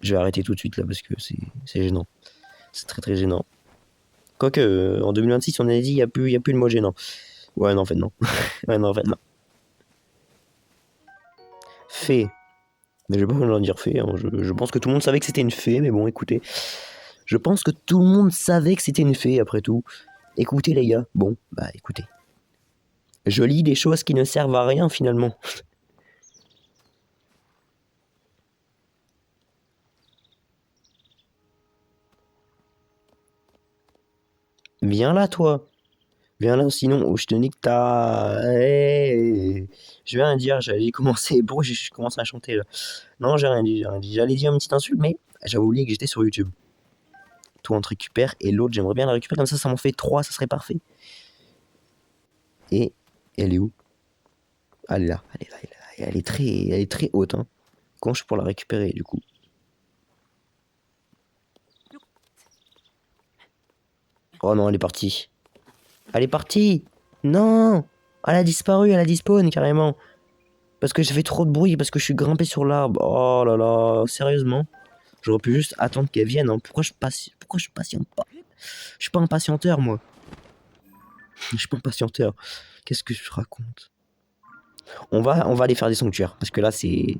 Je vais arrêter tout de suite, là, parce que c'est gênant. C'est très, très gênant. Quoique, en 2026, on a dit, y a plus de mode gênant. Ouais, non, en fait, non. Ouais, non, en fait, non. Fée. Mais je vais pas vous en dire fée, hein. Je pense que tout le monde savait que c'était une fée, mais bon, écoutez. Je pense que tout le monde savait que c'était une fée, après tout. Écoutez, les gars. Bon, bah, écoutez. Je lis des choses qui ne servent à rien, finalement. Viens là, toi. Viens là, sinon, je te nique ta... Hey. Je vais rien dire, j'allais commencer... Pourquoi je commence à chanter, là? Non, j'ai rien dit, j'ai rien dit. J'allais dire une petite insulte, mais j'avais oublié que j'étais sur YouTube. Toi, on te récupère, et l'autre, j'aimerais bien la récupérer, comme ça m'en fait 3, ça serait parfait. Et elle est où? Elle est là, elle est là, elle est là. Elle est très haute, hein. Comment je suis pour la récupérer, du coup? Oh non, elle est partie. Elle est partie! Non! Elle a disparu, elle a dispawn, carrément. Parce que j'ai fait trop de bruit, parce que je suis grimpé sur l'arbre. Oh là là, sérieusement? J'aurais pu juste attendre qu'elle vienne, hein. Pourquoi je patiente pas? Je suis pas impatienteur, moi. Je suis pas impatienteur. Qu'est-ce que je raconte? On va aller faire des sanctuaires, parce que là, c'est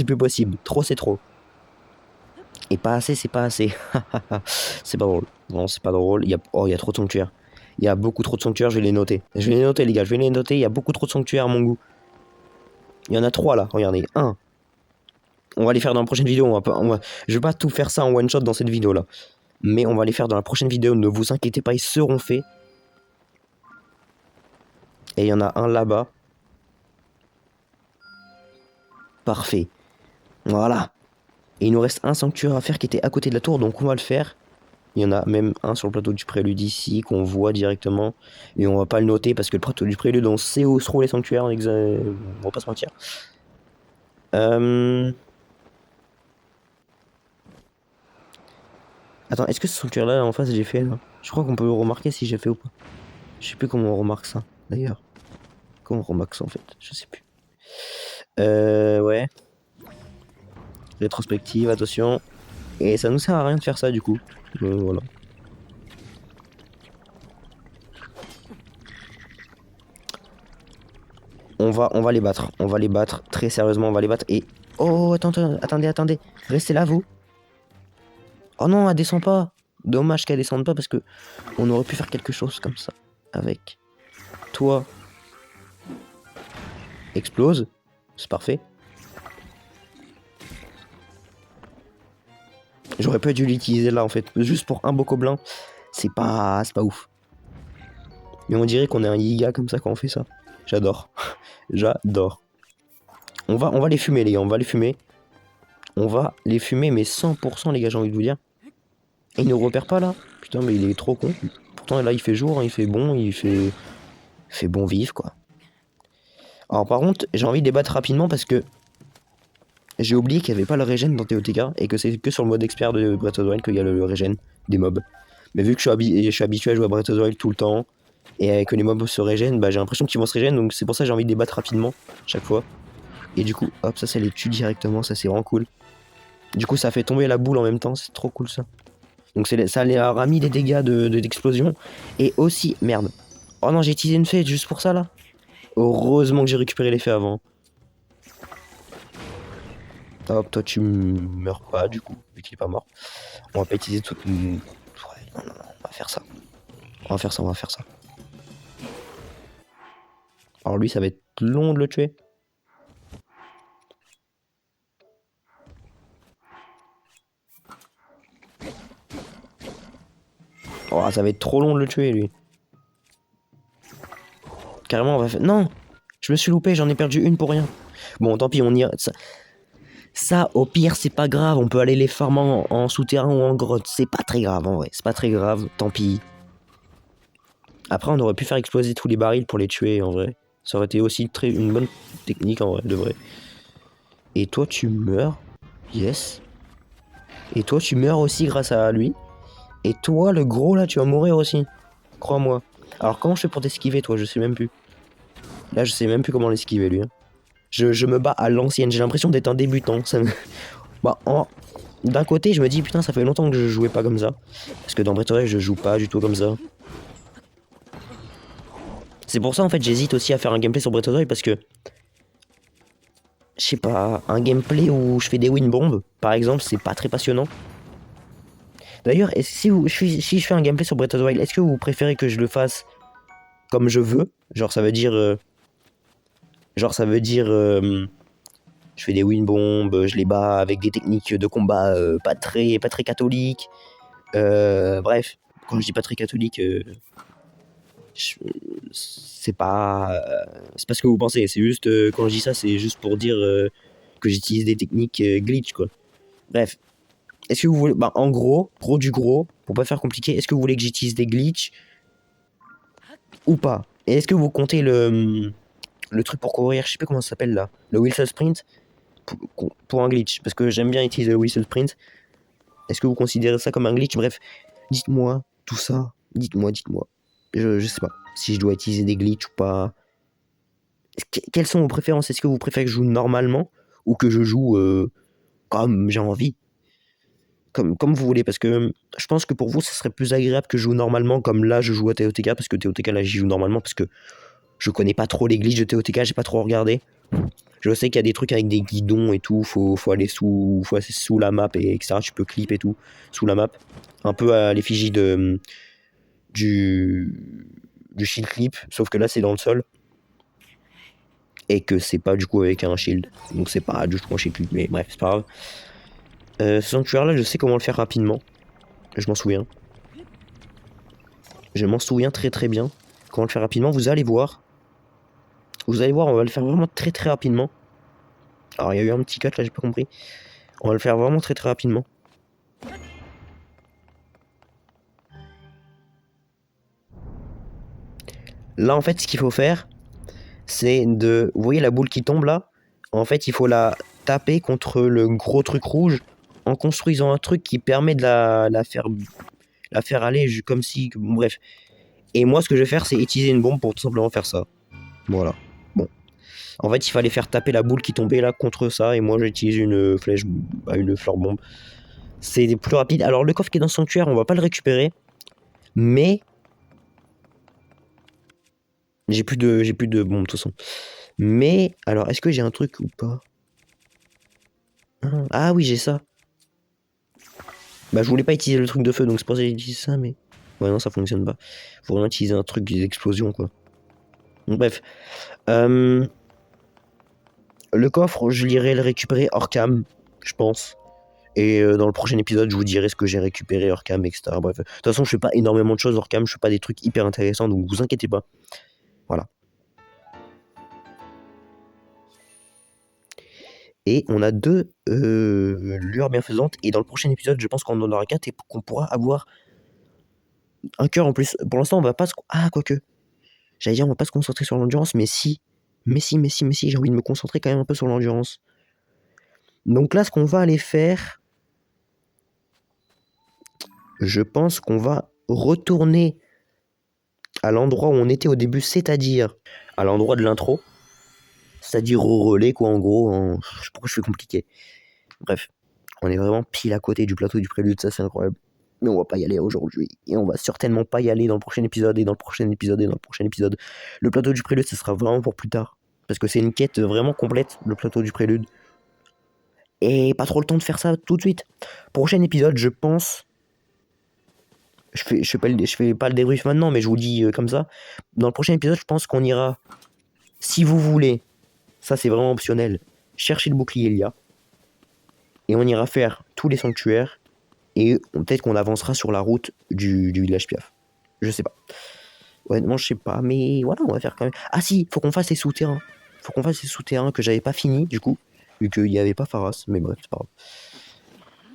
plus possible. Trop, c'est trop. Et pas assez, c'est pas assez. C'est pas drôle. Non, c'est pas drôle. Il y a trop de sanctuaires. Il y a beaucoup trop de sanctuaires, je vais les noter. Je vais les noter, les gars, je vais les noter. Il y a beaucoup trop de sanctuaires à mon goût. Il y en a 3 là, regardez. 1. On va les faire dans la prochaine vidéo. Je vais pas tout faire ça en one shot dans cette vidéo là. Mais on va les faire dans la prochaine vidéo. Ne vous inquiétez pas, ils seront faits. Et il y en a un là-bas. Parfait. Voilà. Et il nous reste un sanctuaire à faire qui était à côté de la tour, donc on va le faire. Il y en a même un sur le plateau du prélude ici qu'on voit directement. Et on va pas le noter parce que le plateau du prélude, on sait où seront les sanctuaires. On va pas se mentir. Attends, est-ce que ce sanctuaire-là en face j'ai fait là? Je crois qu'on peut remarquer si j'ai fait ou pas. Je sais plus comment on remarque ça d'ailleurs. Comment on remarque ça en fait? Je sais plus. Ouais. Rétrospective, attention. Et ça nous sert à rien de faire ça du coup. Voilà. On va les battre. On va les battre. Très sérieusement, on va les battre. Et... Oh, attendez. Restez là, vous. Oh non, elle descend pas. Dommage qu'elle descende pas parce que on aurait pu faire quelque chose comme ça. Avec toi. Explose. C'est parfait. J'aurais pas dû l'utiliser là en fait. Juste pour un bocoblin. C'est pas ouf. Mais on dirait qu'on est un giga comme ça quand on fait ça. J'adore. J'adore. On va les fumer les gars. On va les fumer. On va les fumer mais 100% les gars, j'ai envie de vous dire. Et il ne repère pas là. Putain mais il est trop con. Pourtant là il fait jour, il fait bon, il fait bon vivre quoi. Alors par contre j'ai envie de les battre rapidement parce que j'ai oublié qu'il n'y avait pas le régène dans TOTK et que c'est que sur le mode expert de Breath of the Wild qu'il y a le régène des mobs. Mais vu que je suis habitué à jouer à Breath of the Wild tout le temps et que les mobs se régènent, bah j'ai l'impression qu'ils vont se régèner, donc c'est pour ça que j'ai envie de les battre rapidement chaque fois. Et du coup hop, ça les tue directement, ça c'est vraiment cool. Du coup ça fait tomber la boule en même temps, c'est trop cool ça. Donc ça leur a mis des dégâts d'explosion. Et aussi, merde. Oh non, j'ai utilisé une fée juste pour ça là. Heureusement que j'ai récupéré les fées avant. Hop, toi tu meurs pas du coup, vu qu'il est pas mort. On va pas utiliser tout. Ouais, non, on va faire ça. On va faire ça. Alors lui, ça va être long de le tuer. Oh, ça va être trop long de le tuer lui. Carrément, on va faire. Non! Je me suis loupé, j'en ai perdu une pour rien. Bon, tant pis, on ira. Ça, au pire, c'est pas grave. On peut aller les farmer en souterrain ou en grotte. C'est pas très grave en vrai. C'est pas très grave. Tant pis. Après, on aurait pu faire exploser tous les barils pour les tuer en vrai. Ça aurait été aussi une bonne technique en vrai, de vrai. Et toi, tu meurs. Yes. Et toi, tu meurs aussi grâce à lui. Et toi, le gros là, tu vas mourir aussi. Crois-moi. Alors, comment je fais pour t'esquiver, toi? Je sais même plus. Là, je sais même plus comment l'esquiver, lui. Hein. Je me bats à l'ancienne. J'ai l'impression d'être un débutant. Ça me... Bah, d'un côté, je me dis, putain, ça fait longtemps que je jouais pas comme ça. Parce que dans Breath of the Wild, je joue pas du tout comme ça. C'est pour ça, en fait, j'hésite aussi à faire un gameplay sur Breath of the Wild parce que, je sais pas, un gameplay où je fais des win bombs, par exemple, c'est pas très passionnant. D'ailleurs, si je fais un gameplay sur Breath of the Wild, est-ce que vous préférez que je le fasse comme je veux? Genre, ça veut dire. Je fais des win bombs, je les bats avec des techniques de combat pas très catholiques. Bref, quand je dis pas très catholique, je- c'est pas ce que vous pensez. C'est juste, quand je dis ça, c'est juste pour dire que j'utilise des techniques glitch, quoi. Bref, est-ce que vous voulez, bah, en gros, gros du gros, pour pas faire compliqué, est-ce que vous voulez que j'utilise des glitch ou pas? Et est-ce que vous comptez le truc pour courir, je sais plus comment ça s'appelle là, le whistle sprint pour un glitch? Parce que j'aime bien utiliser le whistle sprint. Est-ce que vous considérez ça comme un glitch? Bref, dites-moi tout ça. Dites-moi. Je sais pas si je dois utiliser des glitches ou pas. Quelles sont vos préférences? Est-ce que vous préférez que je joue normalement ou que je joue comme j'ai envie? Comme vous voulez, parce que je pense que pour vous, ça serait plus agréable que je joue normalement, comme là, je joue à TOTK, parce que TOTK, là, j'y joue normalement, parce que je connais pas trop les glitches de TOTK, j'ai pas trop regardé. Je sais qu'il y a des trucs avec des guidons et tout, faut aller sous la map, et etc. Tu peux clip et tout, sous la map. Un peu à l'effigie du, du shield clip, sauf que là, c'est dans le sol. Et que c'est pas du coup avec un shield. Donc c'est pas du tout un shield clip, mais bref, c'est pas grave. Ce sanctuaire là, je sais comment le faire rapidement. Je m'en souviens. Je m'en souviens très très bien. Comment le faire rapidement, vous allez voir. Vous allez voir, on va le faire vraiment très très rapidement. Alors il y a eu un petit cut là, j'ai pas compris. On va le faire vraiment très très rapidement. Là en fait, ce qu'il faut faire, c'est de... Vous voyez la boule qui tombe là? En fait, il faut la taper contre le gros truc rouge en construisant un truc qui permet de la faire aller comme si... Bon, bref. Et moi, ce que je vais faire, c'est utiliser une bombe pour tout simplement faire ça. Voilà. Bon. En fait, il fallait faire taper la boule qui tombait là contre ça. Et moi, j'utilise une flèche, une fleur bombe. C'est plus rapide. Alors, le coffre qui est dans le sanctuaire, on va pas le récupérer. Mais... j'ai plus de bombes, de toute façon. Mais, alors, est-ce que j'ai un truc ou pas? Ah oui, j'ai ça. Bah, je voulais pas utiliser le truc de feu, donc c'est pour ça que j'ai utilisé ça, mais... Ouais, non, ça fonctionne pas. Faut vraiment utiliser un truc d'explosion, quoi. Donc, bref. Le coffre, je l'irai le récupérer hors cam, je pense. Et dans le prochain épisode, je vous dirai ce que j'ai récupéré hors cam, etc. Bref. De toute façon, je fais pas énormément de choses hors cam, je fais pas des trucs hyper intéressants, donc vous inquiétez pas. Voilà. Et on a 2 lueurs bienfaisantes, et dans le prochain épisode, je pense qu'on en aura 4 et qu'on pourra avoir un cœur en plus. Pour l'instant, on va pas se... Ah, quoique. J'allais dire, on va pas se concentrer sur l'endurance, mais si. Mais si, j'ai envie de me concentrer quand même un peu sur l'endurance. Donc là, ce qu'on va aller faire, je pense qu'on va retourner à l'endroit où on était au début, c'est-à-dire à l'endroit de l'intro. C'est-à-dire au relais, quoi, en gros. Je sais pas pourquoi je fais compliqué. Bref, on est vraiment pile à côté du plateau du prélude, ça c'est incroyable. Mais on va pas y aller aujourd'hui. Et on va certainement pas y aller dans le prochain épisode, et dans le prochain épisode, et dans le prochain épisode. Le plateau du prélude, ce sera vraiment pour plus tard. Parce que c'est une quête vraiment complète, le plateau du prélude. Et pas trop le temps de faire ça tout de suite. Prochain épisode, je pense. Je fais pas le débrief maintenant, mais je vous dis comme ça. Dans le prochain épisode, je pense qu'on ira, si vous voulez, ça c'est vraiment optionnel, chercher le bouclier Elia. Et on ira faire tous les sanctuaires. Et peut-être qu'on avancera sur la route du village Piaf. Je sais pas. Honnêtement, je sais pas. Mais voilà, on va faire quand même. Ah si, faut qu'on fasse les souterrains. Faut qu'on fasse les souterrains que j'avais pas fini, du coup. Vu qu'il n'y avait pas Pharas. Mais bref, c'est pas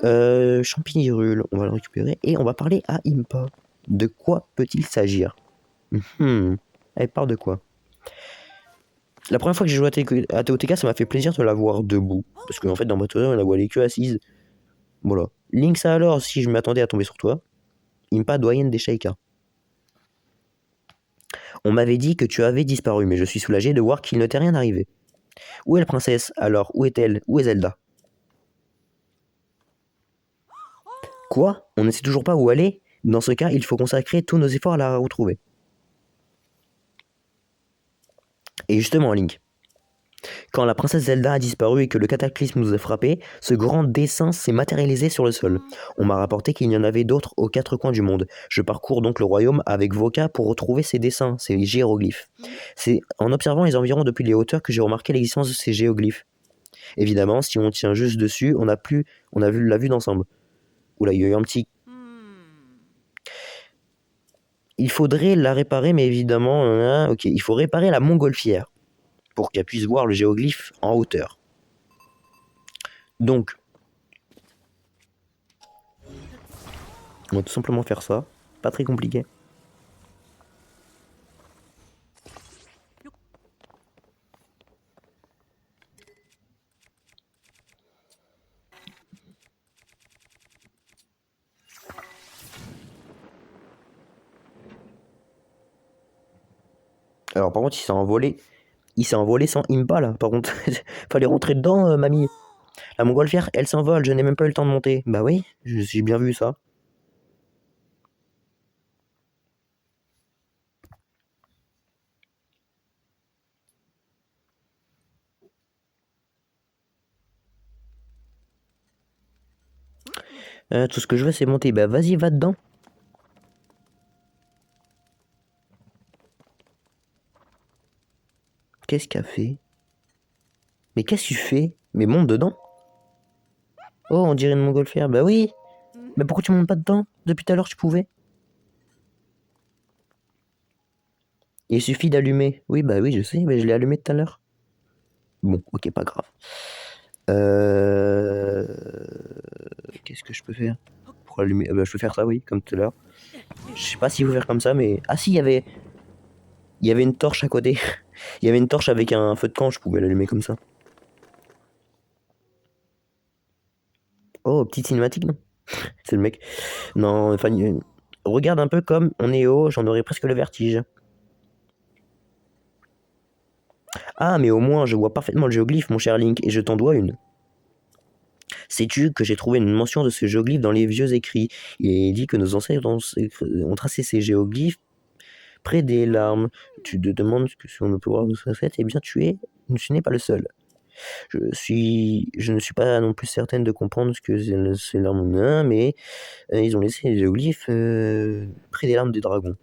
grave. Champigny-rule, on va le récupérer. Et on va parler à Impa. De quoi peut-il s'agir? Elle parle de quoi? La première fois que j'ai joué à TOTK, ça m'a fait plaisir de la voir debout. Parce qu'en fait, dans Breath of the Wild, on la voit les queues assises. Voilà. Link, ça alors, si je m'attendais à tomber sur toi. Impa, doyenne des Shaikas. On m'avait dit que tu avais disparu, mais je suis soulagé de voir qu'il ne t'est rien arrivé. Où est la princesse? Alors, où est-elle? Où est Zelda? Quoi? On ne sait toujours pas où aller? Dans ce cas, il faut consacrer tous nos efforts à la retrouver. Et justement, Link, quand la princesse Zelda a disparu et que le cataclysme nous a frappé, ce grand dessin s'est matérialisé sur le sol. On m'a rapporté qu'il y en avait d'autres aux quatre coins du monde. Je parcours donc le royaume avec Voka pour retrouver ces dessins, ces hiéroglyphes. C'est en observant les environs depuis les hauteurs que j'ai remarqué l'existence de ces géoglyphes. Évidemment, si on tient juste dessus, on a vu la vue d'ensemble. Oula, il y a eu un petit... Il faudrait la réparer, mais évidemment, ok, il faut réparer la montgolfière pour qu'elle puisse voir le géoglyphe en hauteur. Donc, on va tout simplement faire ça. Pas très compliqué. Alors par contre, il s'est envolé. Il s'est envolé sans impa là. Par contre, fallait rentrer dedans, mamie. La montgolfière, elle s'envole. Je n'ai même pas eu le temps de monter. Bah oui, j'ai bien vu ça. Tout ce que je veux, c'est monter. Bah vas-y, va dedans. Qu'est-ce qu'a fait? Mais qu'est-ce que tu fais? Mais monte dedans. Oh, on dirait une montgolfière. Bah oui. Mais pourquoi tu montes pas dedans? Depuis tout à l'heure, tu pouvais. Il suffit d'allumer. Oui, bah oui, je sais, mais je l'ai allumé tout à l'heure. Bon, ok, pas grave. Qu'est-ce que je peux faire pour allumer? Bah, je peux faire ça, oui, comme tout à l'heure. Je sais pas s'il faut faire comme ça, mais... Ah si, il y avait une torche à côté. Il y avait une torche avec un feu de camp, je pouvais l'allumer comme ça. Oh, petite cinématique, non? C'est le mec. Non, enfin, regarde un peu comme on est haut, j'en aurais presque le vertige. Ah, mais au moins, je vois parfaitement le géoglyphe, mon cher Link, et je t'en dois une. Sais-tu que j'ai trouvé une mention de ce géoglyphe dans les vieux écrits? Il est dit que nos ancêtres ont tracé ces géoglyphes près des larmes. Tu te demandes si on ne peut voir nos ancêtres? Eh bien, tu n'es pas le seul. Je ne suis pas non plus certaine de comprendre ce que c'est larmes, mais ils ont laissé les géoglyphes près des larmes des dragons.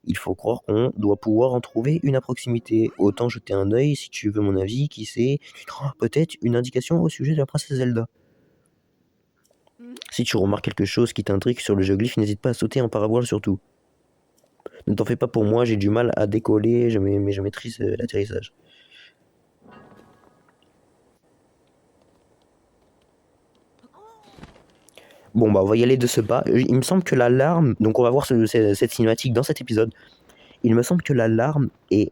Il faut croire qu'on doit pouvoir en trouver une à proximité. Autant jeter un œil si tu veux mon avis, qui sait, peut-être une indication au sujet de la princesse Zelda. Si tu remarques quelque chose qui t'intrigue sur le géoglyphe, n'hésite pas à sauter en parabole surtout. Ne t'en fais pas pour moi, j'ai du mal à décoller, mais je maîtrise l'atterrissage. Bon bah on va y aller de ce pas. Il me semble que l'alarme, donc on va voir cette cinématique dans cet épisode. Il me semble que l'alarme est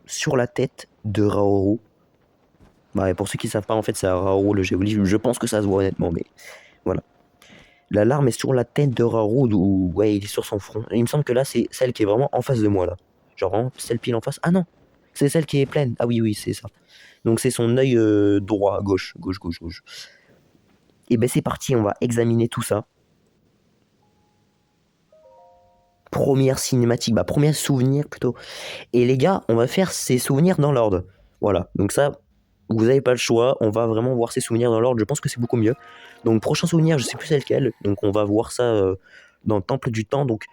sur la tête de Raoru. Bah, et pour ceux qui ne savent pas, en fait c'est Raoru le géoglyphe. Je pense que ça se voit honnêtement, mais voilà. L'alarme est sur la tête de Raoru, ou ouais il est sur son front. Et il me semble que là c'est celle qui est vraiment en face de moi là. Genre vraiment celle pile en face. Ah non, c'est celle qui est pleine. Ah oui oui c'est ça. Donc c'est son œil droit, gauche. Et ben c'est parti, on va examiner tout ça. Première cinématique, bah premier souvenir plutôt. Et les gars, on va faire ces souvenirs dans l'ordre. Voilà, donc ça, vous n'avez pas le choix, on va vraiment voir ces souvenirs dans l'ordre, je pense que c'est beaucoup mieux. Donc prochain souvenir, je sais plus c'est lequel, donc on va voir ça dans le temple du temps, donc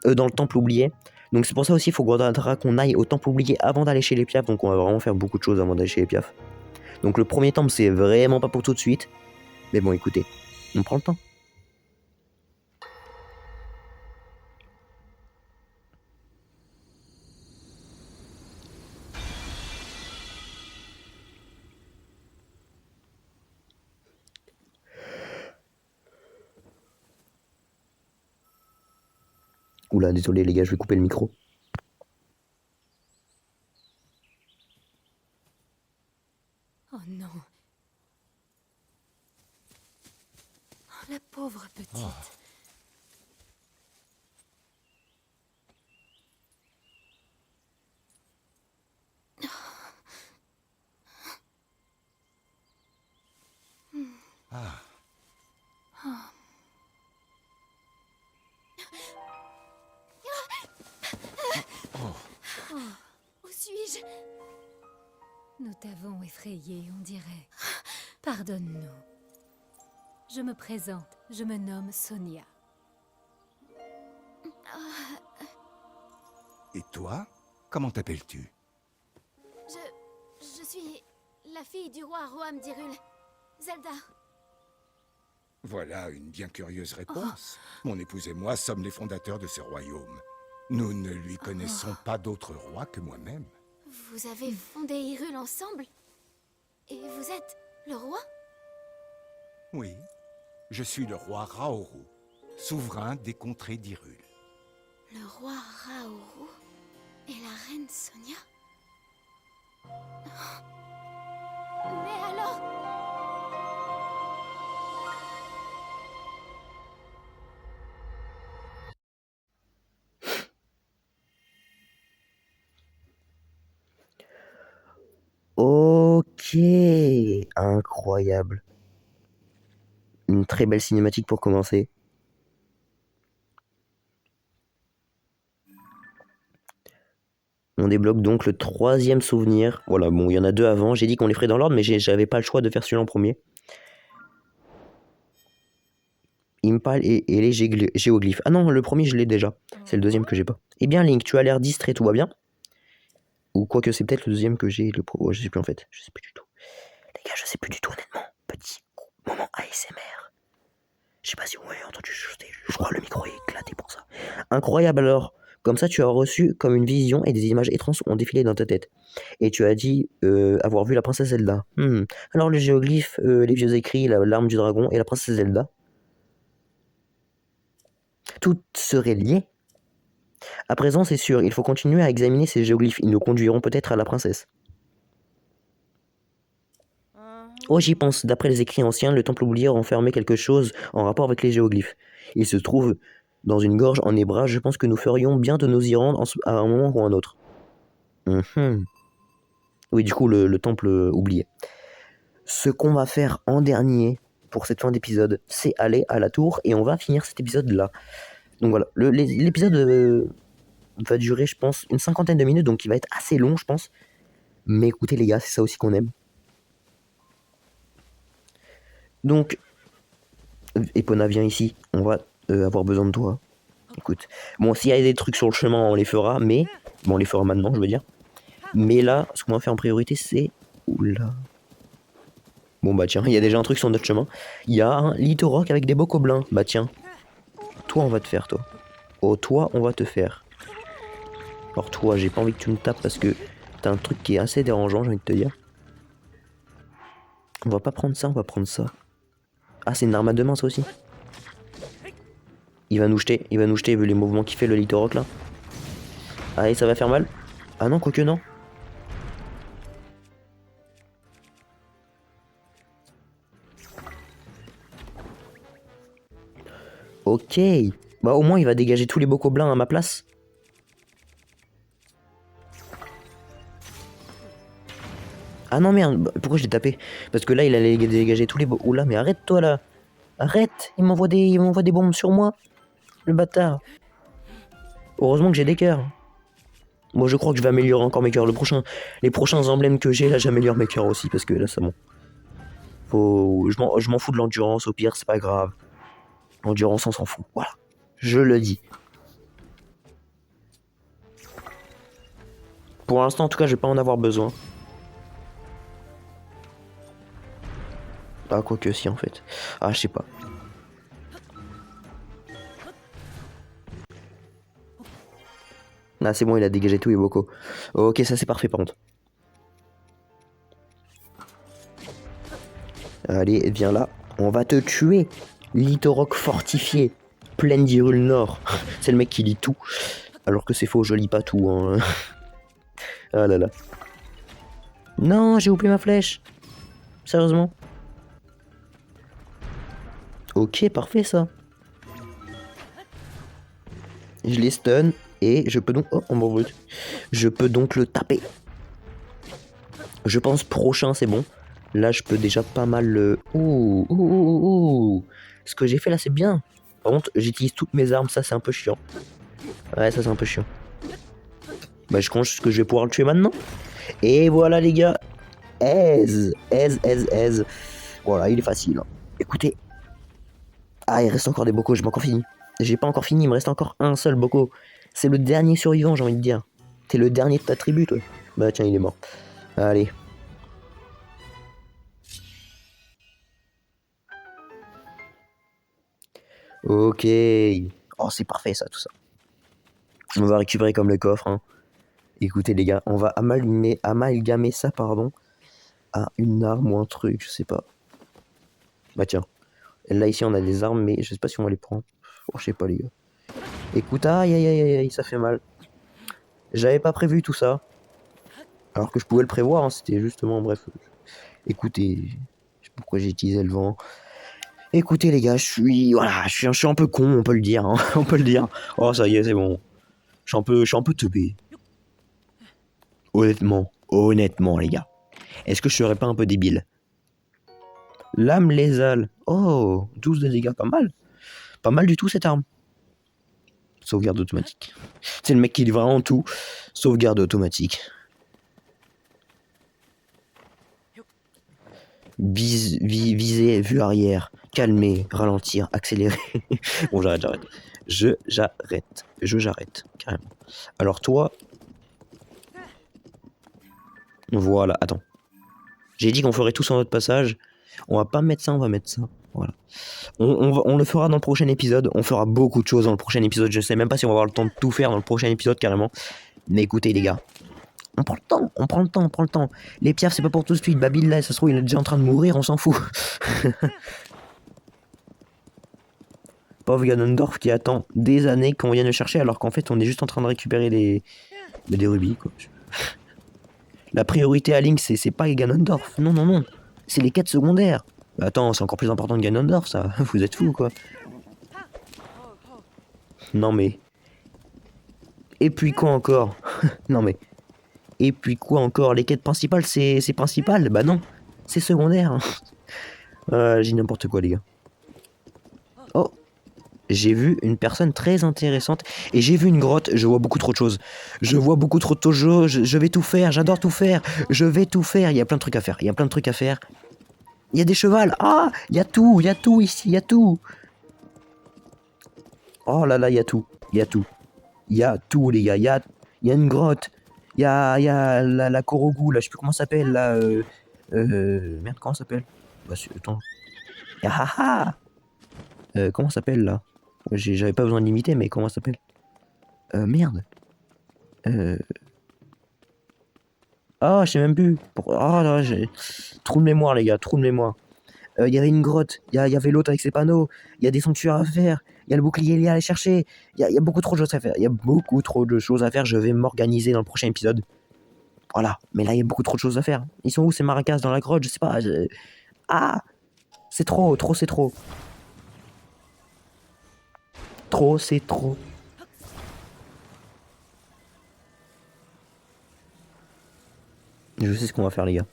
dans le temple oublié. Donc c'est pour ça aussi, il faut qu'on aille au temple oublié avant d'aller chez les piafs, donc on va vraiment faire beaucoup de choses avant d'aller chez les piafs. Donc le premier temple, c'est vraiment pas pour tout de suite, mais bon écoutez, on prend le temps. Oula, désolé les gars, je vais couper le micro. Oh non. Oh, la pauvre petite. Nous t'avons effrayé, on dirait. Pardonne-nous. Je me présente, je me nomme Sonia. Et toi, comment t'appelles-tu? Je suis la fille du roi Roham d'Hyrule. Zelda. Voilà une bien curieuse réponse. Mon épouse et moi sommes les fondateurs de ce royaume. Nous ne lui connaissons pas d'autre roi que moi-même. Vous avez fondé Hyrule ensemble? Et vous êtes le roi? Oui, je suis le roi Raoru, souverain des contrées d'Hyrule. Le roi Raoru et la reine Sonia? Mais alors... Ok, incroyable. Une très belle cinématique pour commencer. On débloque donc le 3e souvenir. Voilà, bon, il y en a 2 avant. J'ai dit qu'on les ferait dans l'ordre, mais j'avais pas le choix de faire celui-là en premier. Impal et les géoglyphes. Ah non, le premier, je l'ai déjà. C'est le deuxième que j'ai pas. Eh bien, Link, tu as l'air distrait, tout va bien? Ou quoique c'est peut-être le deuxième que j'ai. Oh, je sais plus en fait. Je sais plus du tout. Les gars, je sais plus du tout, honnêtement. Petit moment ASMR. Je sais pas si vous m'avez entendu chuchoter. Je crois que le micro est éclaté pour ça. Incroyable alors. Comme ça, tu as reçu comme une vision et des images étranges ont défilé dans ta tête. Et tu as dit avoir vu la princesse Zelda. Alors le géoglyphe, les vieux écrits, l'arme du dragon et la princesse Zelda. Tout serait lié. À présent, c'est sûr, il faut continuer à examiner ces géoglyphes. Ils nous conduiront peut-être à la princesse. Oh, j'y pense. D'après les écrits anciens, le temple oublié renfermait quelque chose en rapport avec les géoglyphes. Il se trouve dans une gorge en Hébra. Je pense que nous ferions bien de nous y rendre à un moment ou un autre. Oui, du coup, le temple oublié. Ce qu'on va faire en dernier pour cette fin d'épisode, c'est aller à la tour et on va finir cet épisode-là. Donc voilà, l'épisode va durer, je pense, une 50aine de minutes, donc il va être assez long, je pense. Mais écoutez, les gars, c'est ça aussi qu'on aime. Donc, Epona, viens ici, on va avoir besoin de toi. Écoute, bon, s'il y a des trucs sur le chemin, on les fera, mais... Bon, on les fera maintenant, je veux dire. Mais là, ce qu'on va faire en priorité, c'est... Oula... Bon bah tiens, il y a déjà un truc sur notre chemin. Il y a un Litorok avec des bocoblins. Bah tiens. Toi, on va te faire, toi. Oh, toi, on va te faire. Alors toi, j'ai pas envie que tu me tapes parce que t'as un truc qui est assez dérangeant, j'ai envie de te dire. On va pas prendre ça, on va prendre ça. Ah, c'est une arme à deux mains, ça aussi. Il va nous jeter, vu les mouvements qu'il fait, le Litorok, là. Allez, ça va faire mal. Ah non, quoique non. Ok. Bah au moins il va dégager tous les bocoblins à ma place. Ah non merde, pourquoi je l'ai tapé? Parce que là il allait dégager tous les Oula mais arrête-toi là. Arrête, il m'envoie des bombes sur moi. Le bâtard. Heureusement que j'ai des cœurs. Moi je crois que je vais améliorer encore mes cœurs. Les prochains emblèmes que j'ai là j'améliore mes cœurs aussi parce que là c'est bon. Je m'en fous de l'endurance, au pire c'est pas grave. L'endurance on s'en fout, voilà. Je le dis. Pour l'instant en tout cas je vais pas en avoir besoin. Ah quoique si en fait. Ah je sais pas. Ah c'est bon il a dégagé tous les bocaux. Ok ça c'est parfait par contre. Allez viens là. On va te tuer. Litorok fortifié. Plaine d'Hyrule Nord. C'est le mec qui lit tout. Alors que c'est faux, je lis pas tout. Hein. Ah là là. Non, j'ai oublié ma flèche. Sérieusement. Ok, parfait ça. Je les stun et je peux donc... Oh, on brut. Je peux donc le taper. Je pense prochain, c'est bon. Là, je peux déjà pas mal le... Ouh. Ce que j'ai fait là, c'est bien. Par contre, j'utilise toutes mes armes, ça c'est un peu chiant. Ouais, ça c'est un peu chiant. Bah je pense que je vais pouvoir le tuer maintenant. Et voilà les gars. aise. Voilà, il est facile. Écoutez. Ah, il reste encore des bocaux, j'ai pas encore fini. J'ai pas encore fini, il me reste encore un seul boco. C'est le dernier survivant, j'ai envie de dire. T'es le dernier de ta tribu, toi. Bah tiens, il est mort. Allez. Ok. Oh, c'est parfait ça, tout ça. On va récupérer comme le coffre. Hein. Écoutez les gars, on va amalgamer ça, pardon, à une arme ou un truc, je sais pas. Bah tiens. Là ici on a des armes, mais je sais pas si on va les prendre. Oh, je sais pas les gars. Écoute, aïe, ça fait mal. J'avais pas prévu tout ça. Alors que je pouvais le prévoir, hein, c'était justement, bref. Écoutez, je sais pas pourquoi j'ai utilisé le vent. Écoutez les gars, je suis un peu con, on peut le dire, hein, on peut le dire. Oh ça y est, c'est bon. Je suis un peu teubé. Honnêtement les gars. Est-ce que je serais pas un peu débile? Lame lézale. Oh, 12 de dégâts, pas mal. Pas mal du tout cette arme. Sauvegarde automatique. C'est le mec qui livre vraiment tout. Sauvegarde automatique. Viser, vue arrière, calmer, ralentir, accélérer. Bon, j'arrête. J'arrête, carrément. Alors toi... Voilà, attends. J'ai dit qu'on ferait tout en notre passage. On va pas mettre ça, on va mettre ça. Voilà. On le fera dans le prochain épisode. On fera beaucoup de choses dans le prochain épisode. Je sais même pas si on va avoir le temps de tout faire dans le prochain épisode, carrément. Mais écoutez, les gars. On prend le temps. Les piafs, c'est pas pour tout de suite. Babil, là, ça se trouve, il est déjà en train de mourir, on s'en fout. Pauvre Ganondorf qui attend des années qu'on vienne le chercher, alors qu'en fait, on est juste en train de récupérer des rubis, quoi. La priorité à Link, c'est pas Ganondorf. Non. C'est les quêtes secondaires. Bah, attends, c'est encore plus important que Ganondorf, ça. Vous êtes fous, quoi. Non, mais... Et puis quoi encore? Non, mais... Et puis quoi encore? Les quêtes principales, c'est principal? Bah non, c'est secondaire. J'ai n'importe quoi, les gars. Oh, j'ai vu une personne très intéressante. Et j'ai vu une grotte, je vois beaucoup trop de choses. Je vois beaucoup trop de choses, je vais tout faire, j'adore tout faire. Je vais tout faire, il y a plein de trucs à faire. Il y a des chevals. Ah, il y a tout ici, il y a tout. Oh là là, il y a tout. Il y a tout, les gars. Il y a une grotte. Il y a la Korogu, là, je sais plus comment ça s'appelle, là. Merde, comment ça s'appelle? Bah, attends. Ah ah comment ça s'appelle, là? J'avais pas besoin de l'imiter, mais comment ça s'appelle? Merde. Ah, je sais même plus. Ah là, j'ai... Trou de mémoire, les gars, trou de mémoire. Il y avait une grotte, il y avait l'autre avec ses panneaux, il y a des sanctuaires à faire, il y a le bouclier lié à aller chercher, il y a beaucoup trop de choses à faire, je vais m'organiser dans le prochain épisode. Voilà, mais là il y a beaucoup trop de choses à faire. Ils sont où ces maracas dans la grotte? Je sais pas. Ah, c'est trop. C'est trop. Je sais ce qu'on va faire, les gars.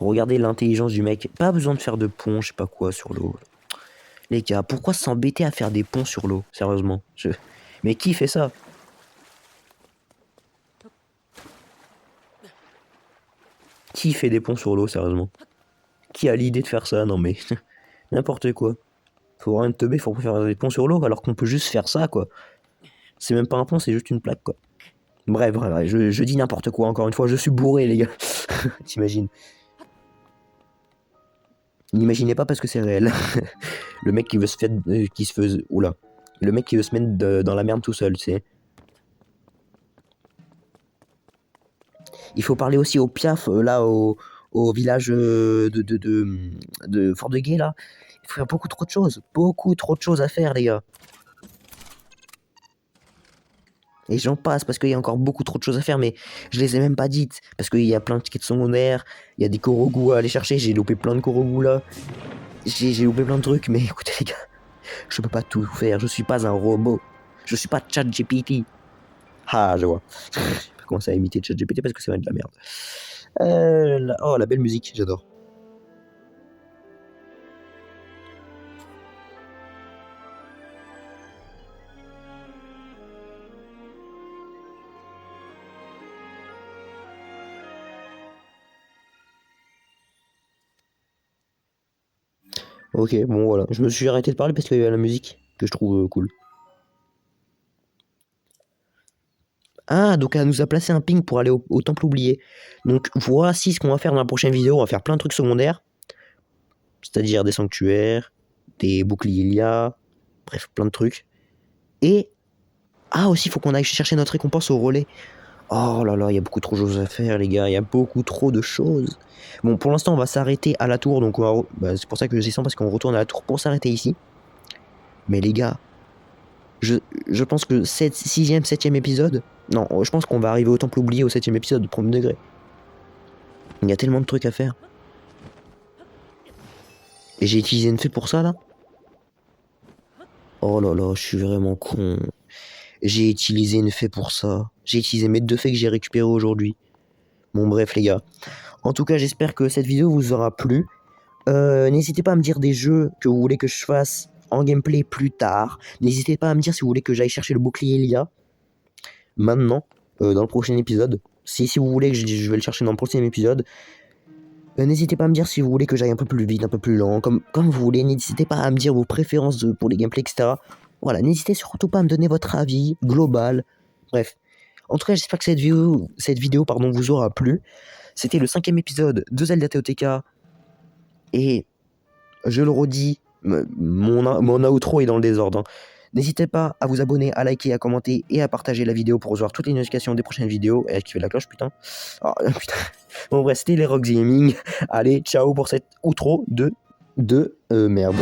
Regardez l'intelligence du mec. Pas besoin de faire de pont, je sais pas quoi, sur l'eau. Les gars, pourquoi s'embêter à faire des ponts sur l'eau? Sérieusement. Mais qui fait ça? Qui fait des ponts sur l'eau, sérieusement? Qui a l'idée de faire ça? Non mais... N'importe quoi. Faut rien de teubé, faut faire des ponts sur l'eau, alors qu'on peut juste faire ça, quoi. C'est même pas un pont, c'est juste une plaque, quoi. Bref, je dis n'importe quoi, encore une fois, je suis bourré, les gars. T'imagines? N'imaginez pas parce que c'est réel. Le mec qui veut se faire... qui se faisait... Oula. Le mec qui veut se mettre dans la merde tout seul, tu sais. Il faut parler aussi au Piaf, là, au village de Fort-de-Guet, là. Il faut faire beaucoup trop de choses. Beaucoup trop de choses à faire, les gars. Et j'en passe parce qu'il y a encore beaucoup trop de choses à faire, mais je les ai même pas dites. Parce qu'il y a plein de quêtes secondaires, il y a des Korogu à aller chercher, j'ai loupé plein de Korogu là. J'ai loupé plein de trucs, mais écoutez les gars, je peux pas tout faire, je suis pas un robot. Je suis pas ChatGPT. Ah, je vois. Je vais pas commencer à imiter ChatGPT parce que ça va être de la merde. Oh, la belle musique, j'adore. Ok, bon voilà. Je me suis arrêté de parler parce qu'il y a la musique que je trouve cool. Ah, donc elle nous a placé un ping pour aller au temple oublié. Donc voici ce qu'on va faire dans la prochaine vidéo. On va faire plein de trucs secondaires. C'est-à-dire des sanctuaires, des boucliers Ilia, bref, plein de trucs. Et... Ah, aussi, il faut qu'on aille chercher notre récompense au relais. Oh là là, il y a beaucoup trop de choses à faire, les gars. Il y a beaucoup trop de choses. Bon, pour l'instant, on va s'arrêter à la tour. Donc, bah, c'est pour ça que je descends, parce qu'on retourne à la tour pour s'arrêter ici. Mais les gars, je pense que 6ème, 7ème épisode... Non, je pense qu'on va arriver au temple oublié au 7ème épisode, de premier degré. Il y a tellement de trucs à faire. Et j'ai utilisé une fée pour ça, là. Oh là là, je suis vraiment con. J'ai utilisé une fée pour ça. J'ai utilisé mes 2 fées que j'ai récupérées aujourd'hui. Bon, bref, les gars. En tout cas, j'espère que cette vidéo vous aura plu. N'hésitez pas à me dire des jeux que vous voulez que je fasse en gameplay plus tard. N'hésitez pas à me dire si vous voulez que j'aille chercher le bouclier Elia maintenant, dans le prochain épisode. Si vous voulez que je vais le chercher dans le prochain épisode. N'hésitez pas à me dire si vous voulez que j'aille un peu plus vite, un peu plus lent, comme vous voulez. N'hésitez pas à me dire vos préférences pour les gameplays, etc. Voilà, n'hésitez surtout pas à me donner votre avis global. Bref. En tout cas, j'espère que cette vidéo vous aura plu. C'était le 5ème épisode de Zelda TOTK. Et je le redis, mon outro est dans le désordre. Hein. N'hésitez pas à vous abonner, à liker, à commenter et à partager la vidéo pour recevoir toutes les notifications des prochaines vidéos. Et à activer la cloche, putain. Oh, putain. Bon, bref, c'était les Rock Gaming. Allez, ciao pour cette outro de merde.